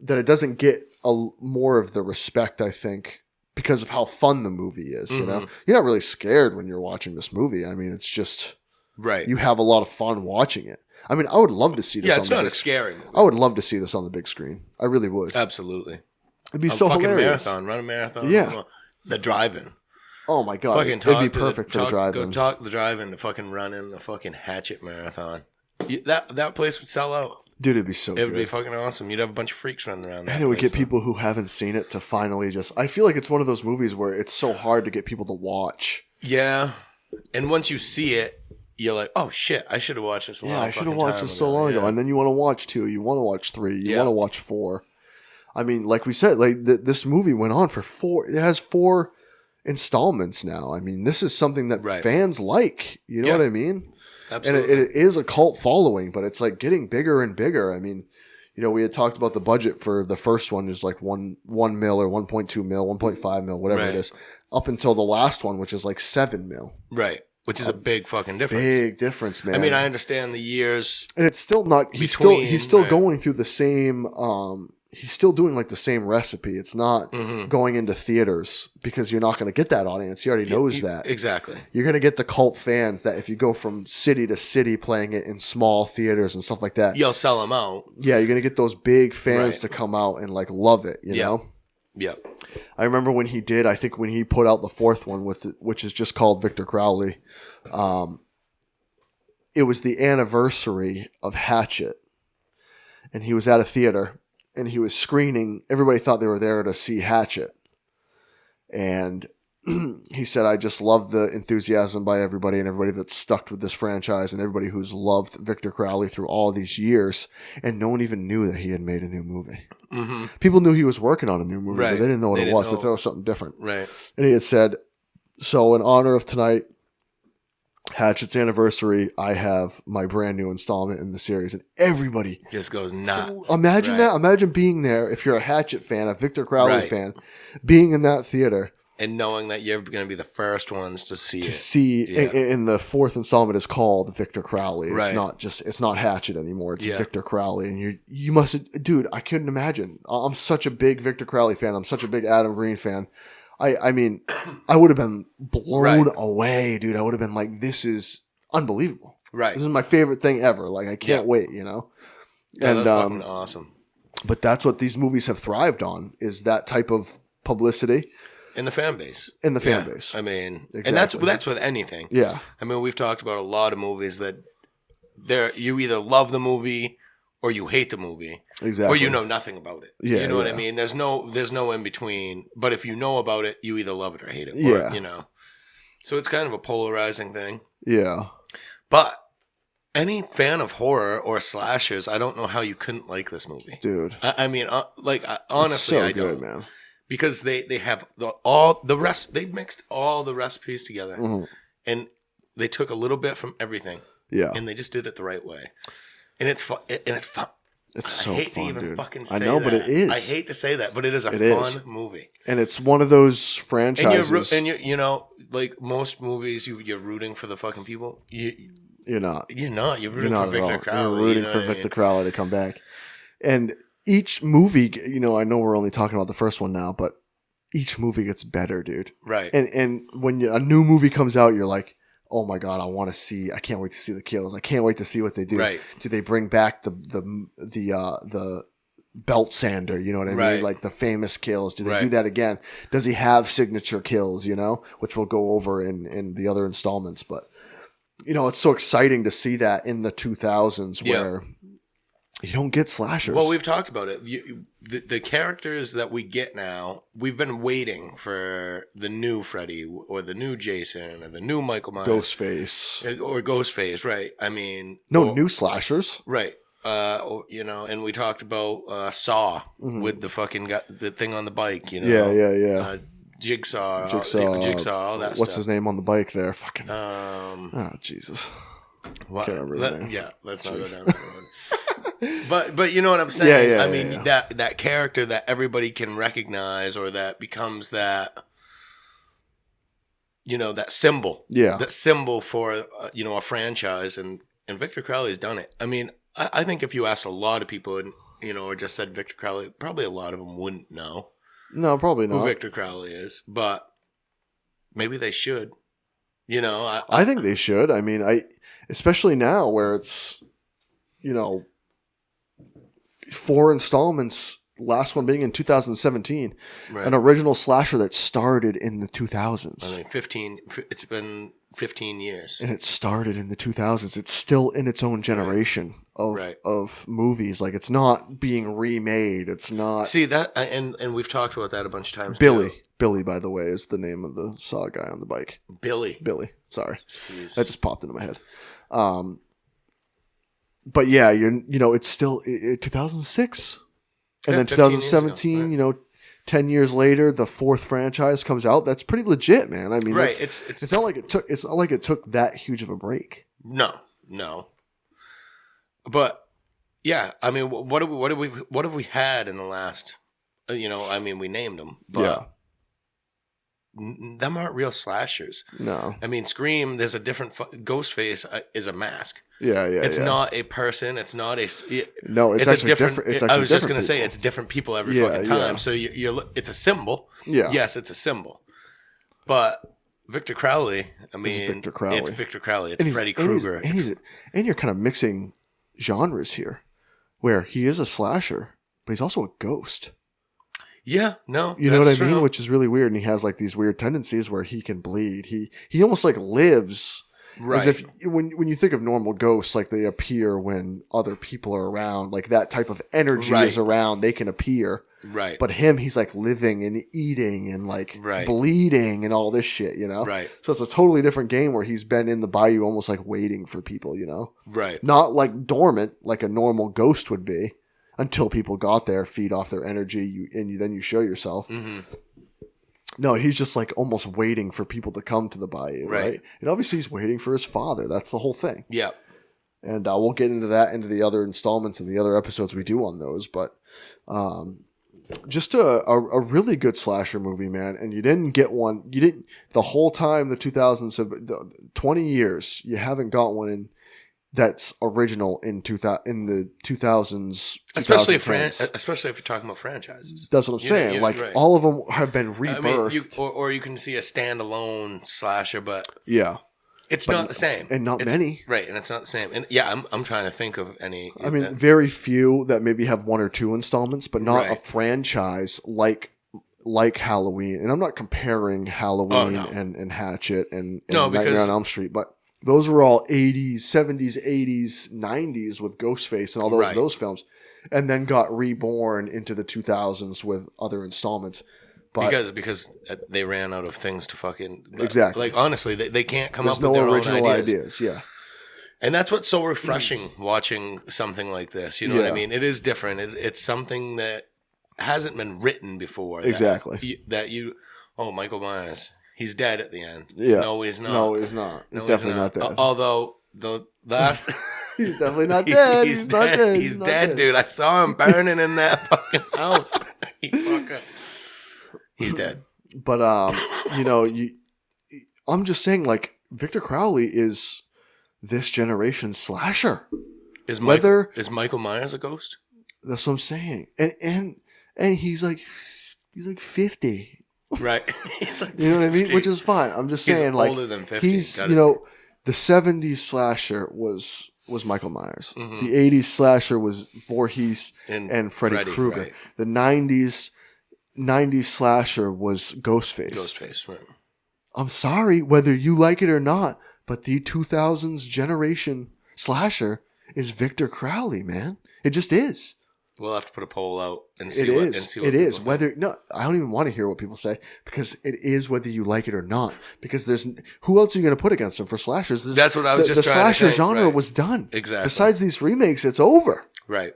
That it doesn't get more of the respect, I think, because of how fun the movie is. Mm-hmm. You know, you're not really scared when you're watching this movie. I mean, it's just. Right. You have a lot of fun watching it. I mean, I would love to see this on the big screen. Yeah, it's not a scary movie. I would love to see this on the big screen. I really would. Absolutely. It'd be so hilarious. Run a marathon. Yeah. The drive-in. Oh, my God. It'd be perfect for the drive-in. Go talk the drive-in to fucking run in the fucking Hatchet marathon. That place would sell out. Dude, it'd be so good. It would be fucking awesome. You'd have a bunch of freaks running around that. And it would get people who haven't seen it to finally just... I feel like it's one of those movies where it's so hard to get people to watch. Yeah. And once you see it, you're like, oh shit, I should have watched this I should have watched this so long ago. And then you want to watch 2, you want to watch 3, you want to watch 4. I mean, like we said, like this movie went on for 4. It has 4 installments now. I mean, this is something that fans like. You know what I mean? Absolutely. And it is a cult following, but it's like getting bigger and bigger. I mean, you know, we had talked about the budget for the first one is like 1 mil or 1.2 mil, 1.5 mil, whatever it is, up until the last one, which is like 7 mil. Right. Which is a big fucking difference. Big difference, man. I mean, I understand the years, and it's still not. He's still going through the same he's still doing like the same recipe. It's not going into theaters because you're not going to get that audience. He already knows that. Exactly. You're going to get the cult fans that if you go from city to city playing it in small theaters and stuff like that, you'll sell them out. Yeah, you're going to get those big fans to come out and like love it, you know? Yeah. I remember when he did, I think when he put out the fourth one, which is just called Victor Crowley, it was the anniversary of Hatchet. And he was at a theater. And he was screening. Everybody thought they were there to see Hatchet. And he said, I just love the enthusiasm by everybody and everybody that's stuck with this franchise and everybody who's loved Victor Crowley through all these years. And no one even knew that he had made a new movie. Mm-hmm. People knew he was working on a new movie, but they didn't know what it was. They thought it was something different. Right. And he had said, so in honor of tonight, Hatchet's anniversary, I have my brand new installment in the series, and everybody just goes nuts. Imagine that. Imagine being there if you're a Hatchet fan, a Victor Crowley fan, being in that theater and knowing that you're going to be the first ones to see and the fourth installment is called Victor Crowley. It's not Hatchet anymore. It's Victor Crowley, and you must, dude. I couldn't imagine. I'm such a big Victor Crowley fan. I'm such a big Adam Green fan. I mean, I would have been blown away, dude. I would have been like, this is unbelievable. Right. This is my favorite thing ever. Like, I can't wait, you know? Yeah, that's fucking awesome. But that's what these movies have thrived on, is that type of publicity. In the fan base. I mean, exactly. And that's with anything. Yeah. I mean, we've talked about a lot of movies that you either love the movie or you hate the movie. Exactly. Or you know nothing about it. Yeah, you know what I mean? There's no in between. But if you know about it, you either love it or hate it. Or, you know. So it's kind of a polarizing thing. Yeah. But any fan of horror or slashers, I don't know how you couldn't like this movie. Dude. I mean, honestly, it's so I good, don't. Man. Because they have they mixed all the recipes together. Mm-hmm. And they took a little bit from everything. Yeah. And they just did it the right way. And it's fun. It's so fun, to even fucking say I know, that. But it is. I hate to say that, but it is a fun movie. And it's one of those franchises. And you know, like most movies, you're rooting for the fucking people. You're not. You're rooting for Victor Crowley. You're rooting for Victor Crowley to come back. And each movie, you know, I know we're only talking about the first one now, but each movie gets better, dude. Right. And when a new movie comes out, you're like, oh my God, I can't wait to see the kills. I can't wait to see what they do. Right. Do they bring back the belt sander? You know what I mean? Like the famous kills. Do they do that again? Does he have signature kills, you know, which we'll go over in the other installments. But, you know, it's so exciting to see that in the 2000s where you don't get slashers. Well, we've talked about it. The characters that we get now, we've been waiting for the new Freddy or the new Jason or the new Michael Myers. Ghostface, right. I mean... new slashers. Right. You know, and we talked about Saw with the fucking the thing on the bike, you know. Yeah. Jigsaw, all that stuff. What's his name on the bike there? Fucking... oh, Jesus. What? Can't remember his name. Yeah, let's not go down that road. But you know what I'm saying? Yeah, I mean, that character that everybody can recognize or that becomes that, you know, that symbol. Yeah. That symbol for, you know, a franchise. And Victor Crowley's done it. I mean, I think if you asked a lot of people, and you know, or just said Victor Crowley, probably a lot of them wouldn't know. No, probably not. Who Victor Crowley is. But maybe they should. You know, I think they should. I mean, especially now where it's, you know, 4 installments, last one being in 2017, an original slasher that started in the 2000s. I mean, it's been 15 years. And it started in the 2000s. It's still in its own generation of movies. Like, it's not being remade. It's not... See, that, and we've talked about that a bunch of times, Billy. too. Billy, by the way, is the name of the Saw guy on the bike. Billy. Sorry. Jeez. That just popped into my head. But yeah, you know, it's still 2006, and then 2017. You know, 10 years later, the 4th franchise comes out. That's pretty legit, man. I mean, it's not like it took that huge of a break. No. But yeah, I mean, what have we had in the last? You know, I mean, we named them, but them aren't real slashers. No, I mean, Scream. There's a different Ghostface is a mask. Yeah. It's not a person. It's not a. No, it's actually different. Different. I was just gonna say it's different people every fucking time. Yeah. So it's a symbol. Yeah. Yes, it's a symbol. But Victor Crowley, I mean, it's Victor Crowley. It's Victor Crowley. It's Freddy Krueger. And you're kind of mixing genres here, where he is a slasher, but he's also a ghost. Yeah, no, you know what I mean, which is really weird. And he has like these weird tendencies where he can bleed. He almost like lives, right? As if when you think of normal ghosts, like they appear when other people are around, like that type of energy is around, they can appear. Right. But him, he's like living and eating and like bleeding and all this shit, you know? Right. So it's a totally different game where he's been in the bayou almost like waiting for people, you know? Right. Not like dormant like a normal ghost would be until people got there, feed off their energy, then you show yourself. Mm-hmm. No, he's just like almost waiting for people to come to the bayou, right? And obviously he's waiting for his father. That's the whole thing. Yeah. And we'll get into that into the other installments and the other episodes we do on those, but just a really good slasher movie, man. And you didn't get one. You didn't the whole time the 2000s, 20 years. You haven't got one in that's original in the 2000s, especially if you're talking about franchises. That's what I'm saying. All of them have been rebirthed. I mean, or you can see a standalone slasher, but it's but not the same, and not many, right? And it's not the same. And yeah, I'm trying to think of any. I mean, very few that maybe have one or two installments, but not a franchise like Halloween. And I'm not comparing Halloween and Hatchet and Nightmare on Elm Street, but those were all 80s, 70s, 80s, 90s with Ghostface and all those films, and then got reborn into the 2000s with other installments. But because they ran out of things to fucking exactly. Like honestly, they can't come up with their original ideas. Yeah, and that's what's so refreshing watching something like this. You know what I mean? It is different. It's something that hasn't been written before. Exactly. Michael Myers. He's dead at the end. Yeah. No, he's not. No, he's not. He's definitely not dead. Although the last, he's definitely not dead. He's not dead. He's dead, dude. I saw him burning in that fucking house. He's dead. But I'm just saying, like, Victor Crowley is this generation's slasher. Is Michael Myers a ghost? That's what I'm saying. And he's like 50. Right. He's like, you know what I mean? Which is fine. I'm just saying, like, older than 50. He's, the 70s slasher was Michael Myers. Mm-hmm. The 80s slasher was Voorhees and Freddy Krueger. Right. The 90s slasher was Ghostface. Right. I'm sorry, whether you like it or not, but the 2000s generation slasher is Victor Crowley, man. It just is. We'll have to put a poll out and see it what is. It is. Whether I don't even want to hear what people say because it is whether you like it or not. Because who else are you going to put against him for slashers? That's what I was just trying to think. The slasher genre was done. Exactly. Besides these remakes, it's over. Right.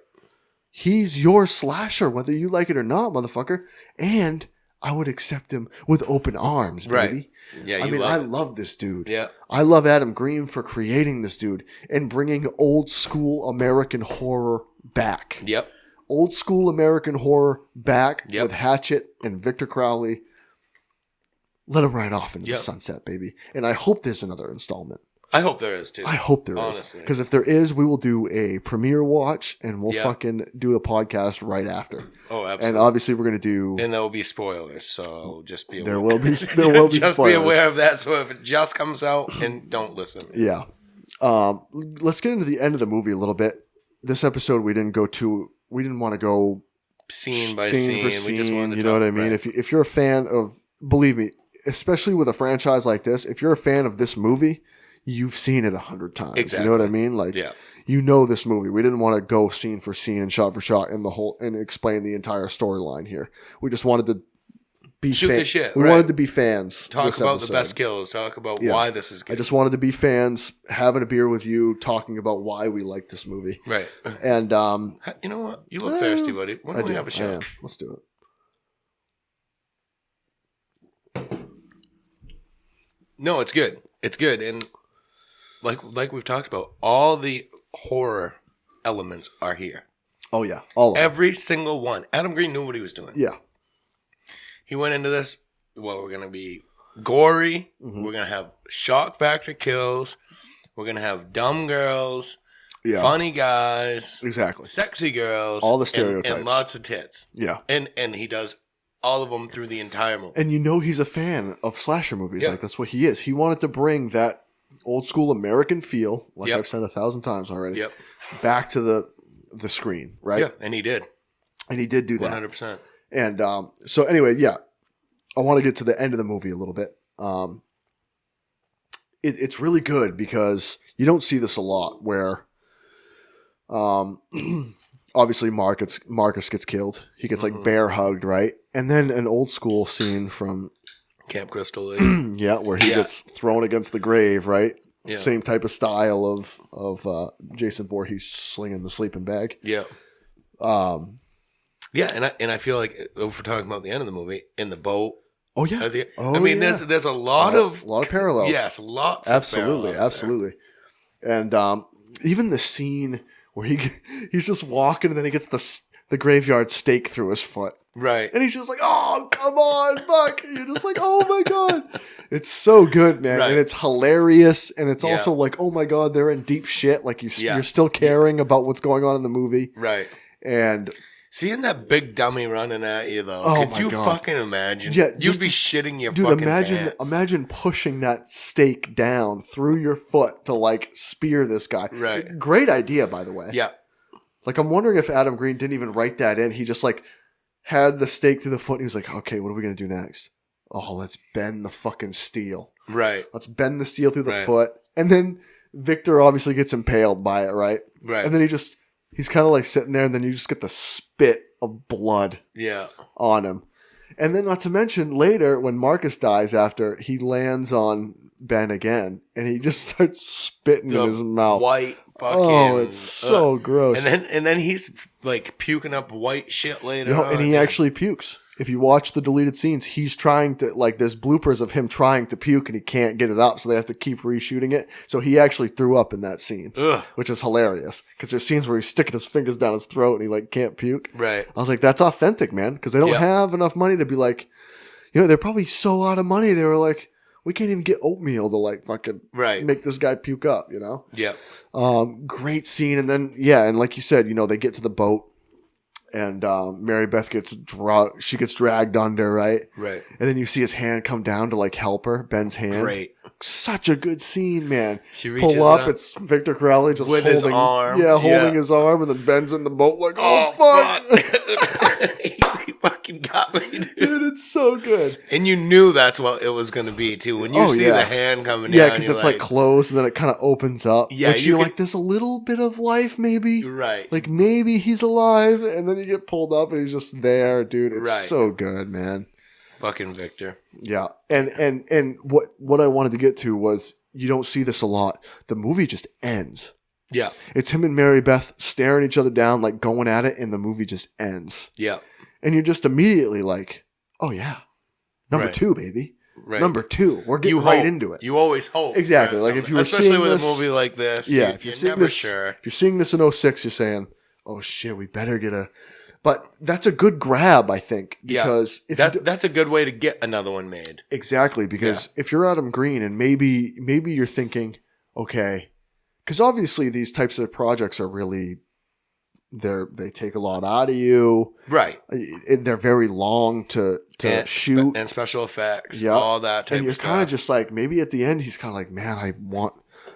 He's your slasher, whether you like it or not, motherfucker. And I would accept him with open arms, baby. Right. Yeah, I love this dude. Yeah. I love Adam Green for creating this dude and bringing old school American horror back. Yep. Old school American horror back with Hatchet and Victor Crowley. Let him ride off into the sunset, baby. And I hope there's another installment. I hope there is, too. I hope there is. Because if there is, we will do a premiere watch and we'll fucking do a podcast right after. Oh, absolutely. And obviously we're going to do... And there will be spoilers, so just be aware. There will be spoilers. Just be aware of that, so if it just comes out, and don't listen. Yeah. Let's get into the end of the movie a little bit. This episode, we didn't want to go scene by scene. For scene, we just wanted to know what I mean? Right. If you're a fan of... Believe me, especially with a franchise like this, if you're a fan of this movie... You've seen it 100 times. Exactly. You know what I mean? Like, you know this movie. We didn't want to go scene for scene and shot for shot and explain the entire storyline here. We just wanted to be the shit. We wanted to be fans. Talk about the best kills. Talk about why this is good. I just wanted to be fans, having a beer with you, talking about why we like this movie. Right. And you know what? You look thirsty, buddy. Why don't we have a shot? Let's do it. No, it's good. It's good, and like we've talked about, all the horror elements are here. Oh yeah, all every single one. Adam Green knew what he was doing. Yeah, he went into this. Well, we're gonna be gory. Mm-hmm. We're gonna have shock factor kills. We're going to have dumb girls, funny guys, exactly, sexy girls, all the stereotypes, and lots of tits. Yeah, and he does all of them through the entire movie. And he's a fan of slasher movies. Like that's what he is. He wanted to bring that old school American feel, like I've said 1,000 times already, back to the screen, right? Yeah, and he did. And he did do that. 100%. And so anyway, I want to get to the end of the movie a little bit. It's really good because you don't see this a lot where obviously Marcus gets killed. He gets like bear hugged, right? And then an old school scene from Camp Crystal Lake. where he gets thrown against the grave, right? Yeah. Same type of style of Jason Voorhees slinging the sleeping bag. Yeah. And I feel like if we're talking about the end of the movie, in the boat. Oh yeah. There's a lot of parallels. Yes, lots. Absolutely, of parallels absolutely. There. And even the scene where he's just walking and then he gets the graveyard stake through his foot. Right. And he's just like, oh, come on, fuck. And you're just like, oh my God. It's so good, man. Right. And it's hilarious. And it's also like, oh my God, they're in deep shit. Like you're still caring about what's going on in the movie. Right. And seeing that big dummy running at you, though, could you fucking imagine? Yeah, you'd be shitting your fucking pants. Imagine pushing that stake down through your foot to like spear this guy. Right. Great idea, by the way. Yeah. Like I'm wondering if Adam Green didn't even write that in. He just like had the stake through the foot and he was like, okay, what are we going to do next? Oh, let's bend the fucking steel. Right. Let's bend the steel through the foot. And then Victor obviously gets impaled by it, right? Right. And then he's kind of like sitting there and then you just get the spit of blood on him. And then not to mention later when Marcus dies after, he lands on Ben again and he just starts spitting in his mouth. White fucking. Oh, it's so gross. And then he's like puking up white shit later on. And he actually pukes. If you watch the deleted scenes, he's trying to, like, there's bloopers of him trying to puke and he can't get it up, so they have to keep reshooting it. So he actually threw up in that scene, which is hilarious because there's scenes where he's sticking his fingers down his throat and he, like, can't puke. Right. I was like, that's authentic, man, because they don't have enough money to be like, they're probably so out of money. They were like, we can't even get oatmeal to, like, fucking make this guy puke up, Yeah. Great scene. And then, and like you said, they get to the boat. And Mary Beth gets dragged under, right? Right. And then you see his hand come down to like help her, Ben's hand. Great. Such a good scene, man. She reaches Pull up, it's Victor Crowley just with holding his arm. Yeah, holding his arm, and then Ben's in the boat like, oh fuck. He fucking got me, dude, it's so good. And you knew that's what it was going to be, too. When you see the hand coming down. Yeah, because it's like closed, and then it kind of opens up. Yeah, which you're like, there's a little bit of life, maybe. Right. Like, maybe he's alive, and then you get pulled up, and he's just there, dude. It's so good, man. Fucking Victor. Yeah. And what I wanted to get to was, you don't see this a lot. The movie just ends. Yeah. It's him and Mary Beth staring each other down, like going at it, and the movie just ends. Yeah. And you're just immediately like, oh yeah. Number 2, baby. Right. Number 2. We're getting right into it. You always hope. Exactly. Like if you were especially with a movie like this. Yeah. If you're never sure. If you're seeing this in 2006, you're saying, oh shit, we better get a... But that's a good grab, I think, because that's a good way to get another one made. Exactly, because if you're Adam Green and maybe you're thinking, okay, because obviously these types of projects are really, they take a lot out of you, right? They're very long to shoot and special effects, all that type of stuff. And you're kind of just like, maybe at the end he's kind of like, man,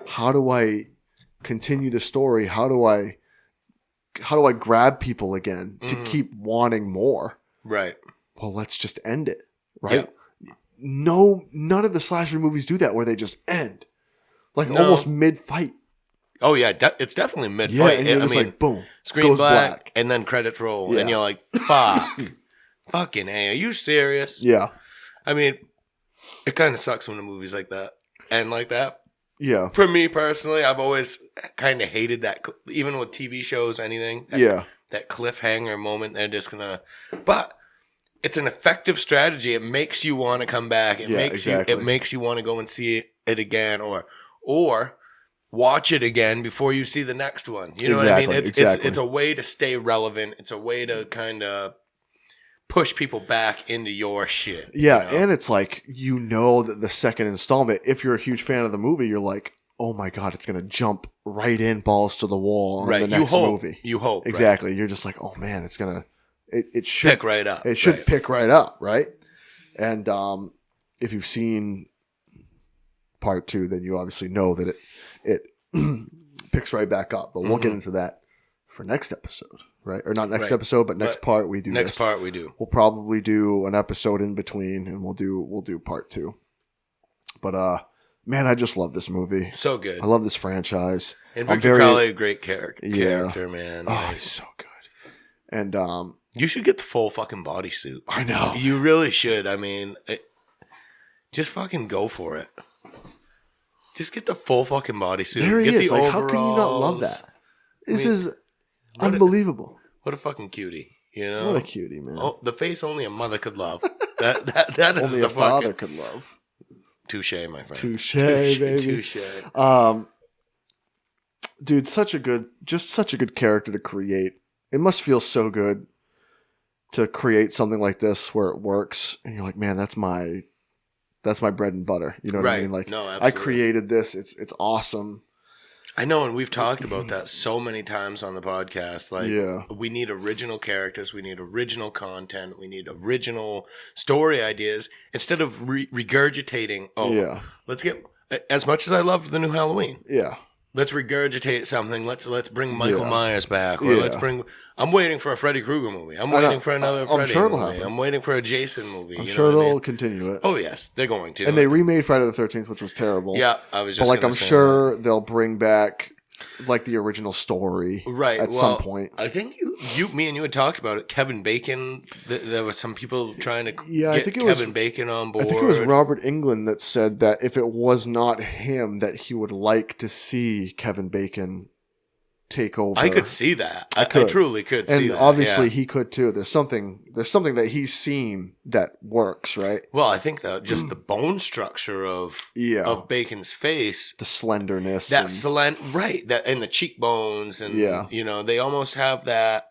how do I continue the story? How do I grab people again to keep wanting more? Right. Well, let's just end it. Right. Yeah. No, none of the slasher movies do that where they just end. Like almost mid-fight. Oh, yeah. It's definitely mid-fight. Yeah, and you're just like, boom. Screen black, and then credits roll. Yeah. And you're like, fuck. Fucking A. Are you serious? Yeah. I mean, it kind of sucks when a movie's like that. And like that. Yeah. For me personally, I've always kind of hated that, even with TV shows, anything. That cliffhanger moment, they're just going to... But it's an effective strategy. It makes you want to come back. It makes you want to go and see it again or watch it again before you see the next one. You know what I mean? It's a way to stay relevant. It's a way to kind of push people back into your shit. Yeah, and it's like, that the second installment, if you're a huge fan of the movie, you're like, oh my God, it's going to jump right in balls to the wall in the next movie. You hope. Exactly. Right. You're just like, oh man, it's going to, it should pick right up. It should pick right up, right? And if you've seen part 2, then you obviously know that it picks right back up. But we'll get into that for next episode, right? Or not next episode, but next part we do. Next part we do. We'll probably do an episode in between, and we'll do part 2. But man, I just love this movie. So good. I love this franchise. And Victor Crowley, a great character, man. Oh, he's so good. And you should get the full fucking bodysuit. I know. You really should. I mean, just fucking go for it. Just get the full fucking bodysuit. There he get is. The like, overalls. how can you not love that? This is unbelievable. What a fucking cutie. You know? What a cutie, man. Oh, the face only a mother could love. That is only the a father could love. Touche, my friend. Touche, baby. Touche. Dude, such a good character to create. It must feel so good to create something like this where it works, and you're like, man, that's my bread and butter. You know what I mean? Like, no, absolutely. I created this. It's awesome. I know, and we've talked about that so many times on the podcast. Like, we need original characters, we need original content, we need original story ideas instead of regurgitating. Let's get, as much as I loved the new Halloween. Yeah. Let's regurgitate something. Let's bring Michael Myers back. Or I'm waiting for a Freddy Krueger movie. I'm waiting for another Freddy movie. I'm waiting for a Jason movie. I'm sure they'll continue it. Oh yes, they're going to. And they remade Friday the 13th, which was terrible. Yeah, I was just. But like, I'm sure they'll bring back like the original story, at some point. I think me and you had talked about it. Kevin Bacon. There were some people trying to get Kevin Bacon on board. I think it was Robert Englund that said that if it was not him, that he would like to see Kevin Bacon take over. I could see that. I truly could see that. And obviously he could too. There's something that he's seen that works, right? Well, I think that just the bone structure of Bacon's face, the slenderness, that and the cheekbones, and you know, they almost have that.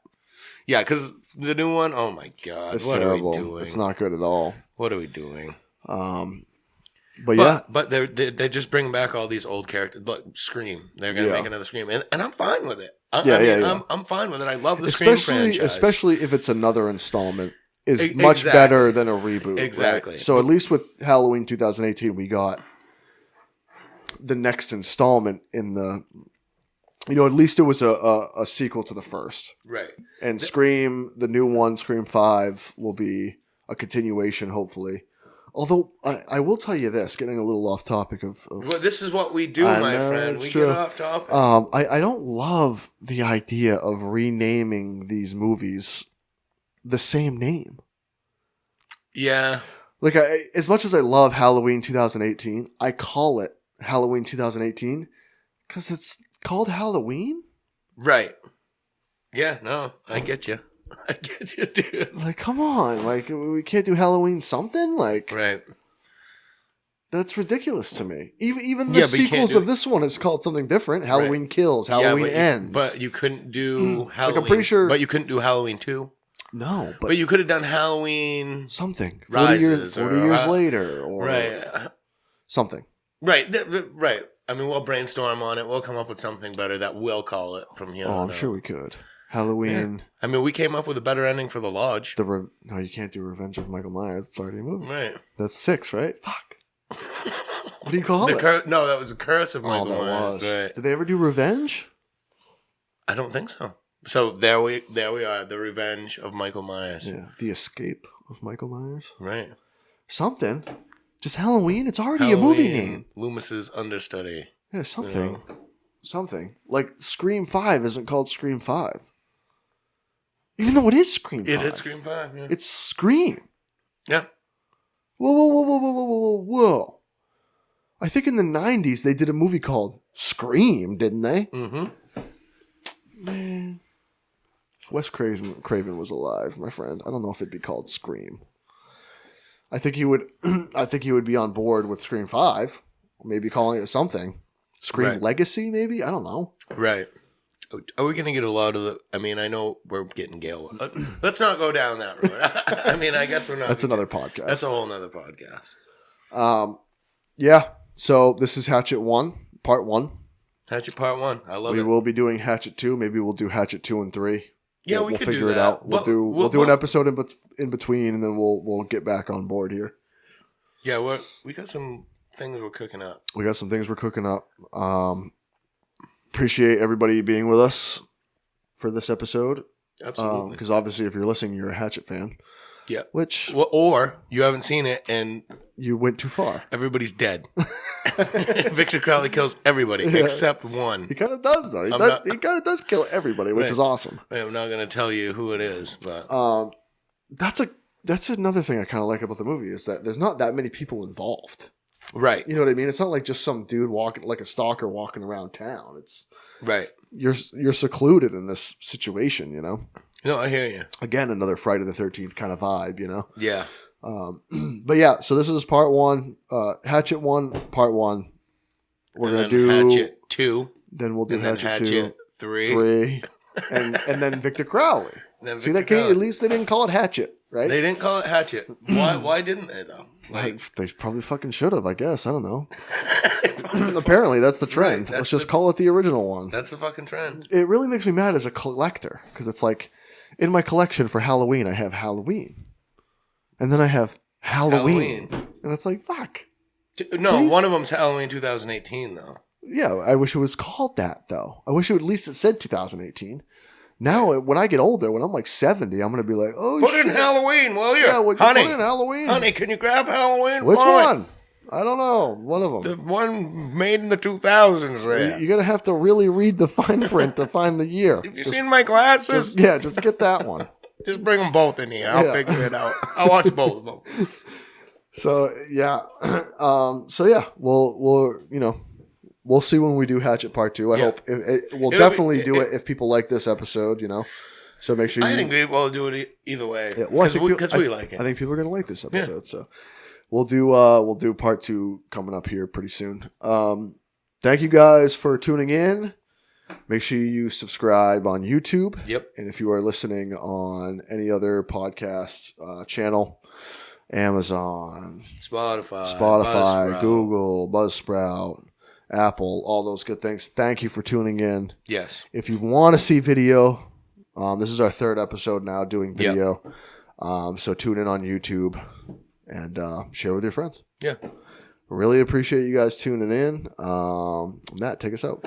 Yeah, because the new one, oh my god, it's what terrible. Are we doing? It's not good at all. What are we doing? But they're just bringing back all these old characters. Look, Scream. They're gonna make another Scream, and I'm fine with it. I'm fine with it. I love the Scream franchise, especially if it's another installment. Is much better than a reboot. Exactly. Right? So at least with Halloween 2018, we got the next installment in the. You know, at least it was a sequel to the first. Right. And Scream, the new one, Scream 5, will be a continuation, hopefully. Although, I will tell you this, getting a little off topic of well, this is what we do, my friend. We get off topic. I don't love the idea of renaming these movies the same name. Yeah. Like, as much as I love Halloween 2018, I call it Halloween 2018 because it's called Halloween? Right. Yeah, no, I get you. I get you, dude. Like, come on. Like, we can't do Halloween something? Like, right. That's ridiculous to me. Even the sequels of this one is called something different. Halloween Kills, Halloween Ends. But you couldn't do Halloween. Like, I'm pretty sure. But you couldn't do Halloween 2? No. But you could have done Halloween something. 40 years later. Or right. Something. Right. Right. I mean, we'll brainstorm on it. We'll come up with something better that we'll call it from here on out. I'm sure we could. Halloween. Yeah. I mean, we came up with a better ending for The Lodge. No, you can't do Revenge of Michael Myers. It's already a movie. Right. That's 6, right? Fuck. What do you call it? No, that was a Curse of Michael Myers. Was. Right. Did they ever do Revenge? I don't think so. So there we are, the Revenge of Michael Myers. Yeah, the Escape of Michael Myers. Right. Something. Just Halloween. It's already a movie name. Loomis's understudy. Yeah, something. You know? Something. Like Scream 5 isn't called Scream 5. Even though it is Scream 5. It is Scream 5, yeah. It's Scream. Yeah. Whoa. I think in the 90s they did a movie called Scream, didn't they? Mm-hmm. Man. If Wes Craven was alive, my friend, I don't know if it'd be called Scream. I think he would be on board with Scream 5. Maybe calling it something. Scream Legacy, maybe? I don't know. Right. Are we going to get a lot of the... I mean, I know we're getting Gale. Let's not go down that road. I mean, I guess we're not... That's another podcast. That's a whole nother podcast. Yeah. So this is Hatchet 1, part 1. Hatchet part 1. I love it. We will be doing Hatchet 2. Maybe we'll do Hatchet 2 and 3. Yeah, we'll figure do it that. out. We'll do an episode in between, and then we'll get back on board here. Yeah, we got some things we're cooking up. Appreciate everybody being with us for this episode. Absolutely. Because obviously, if you're listening, you're a Hatchet fan. Yeah. Or you haven't seen it and you went too far. Everybody's dead. Victor Crowley kills everybody except one. He kind of does, though. He kind of does kill everybody, which is awesome. I'm not going to tell you who it is, but that's another thing I kind of like about the movie is that there's not that many people involved. Right. You know what I mean? It's not like just some dude walking like a stalker walking around town. It's right. You're secluded in this situation, you know? No, I hear you. Again, another Friday the 13th kind of vibe, you know? Yeah. But yeah, so this is part 1. Hatchet 1, part 1. We're going to do Hatchet 2. Then we'll do and Hatchet 2. 3. And then Victor Crowley. See that case? At least they didn't call it Hatchet, right? They didn't call it Hatchet. Why didn't they, though? They probably fucking should have, I guess. I don't know. Apparently, that's the trend. Let's just call it the original one. That's the fucking trend. It really makes me mad as a collector because it's like in my collection for Halloween, I have Halloween. And then I have Halloween. And it's like, fuck. No, one of them's Halloween 2018, though. Yeah, I wish it was called that, though. I wish it at least it said 2018. Now, when I get older, when I'm like 70, I'm going to be like, oh, put in Halloween, will you? Yeah, would you honey, put in Halloween? Honey, can you grab Halloween? Which one? I don't know. One of them. The one made in the 2000s there. You're going to have to really read the fine print to find the year. Have you seen my glasses? Just get that one. Just bring them both in here. I'll figure it out. I'll watch both of them. So, yeah. We'll see when we do Hatchet Part 2. I hope we'll definitely do it if people like this episode, you know. So make sure I think we will do it either way because we like it. I think people are going to like this episode. So we'll do Part 2 coming up here pretty soon. Thank you guys for tuning in. Make sure you subscribe on YouTube. Yep. And if you are listening on any other podcast channel, Amazon, Spotify, Buzzsprout. Google, Buzzsprout, Apple, all those good things. Thank you for tuning in. Yes. If you want to see video, this is our 3rd episode now doing video. Yep. So tune in on YouTube and share with your friends. Yeah. Really appreciate you guys tuning in. Matt, take us out.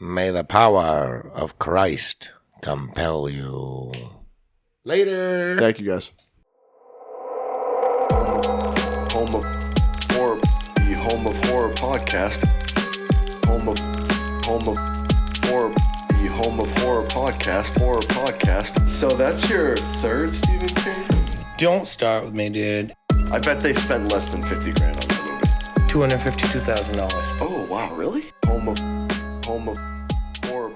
May the power of Christ compel you. Later. Thank you guys. Home of horror, the Home of Horror podcast. Home of horror, the Home of Horror podcast. So that's your 3rd Stephen King? Don't start with me, dude. I bet they spent less than $50,000 on that movie. $252,000. Oh wow, really? Home of horror,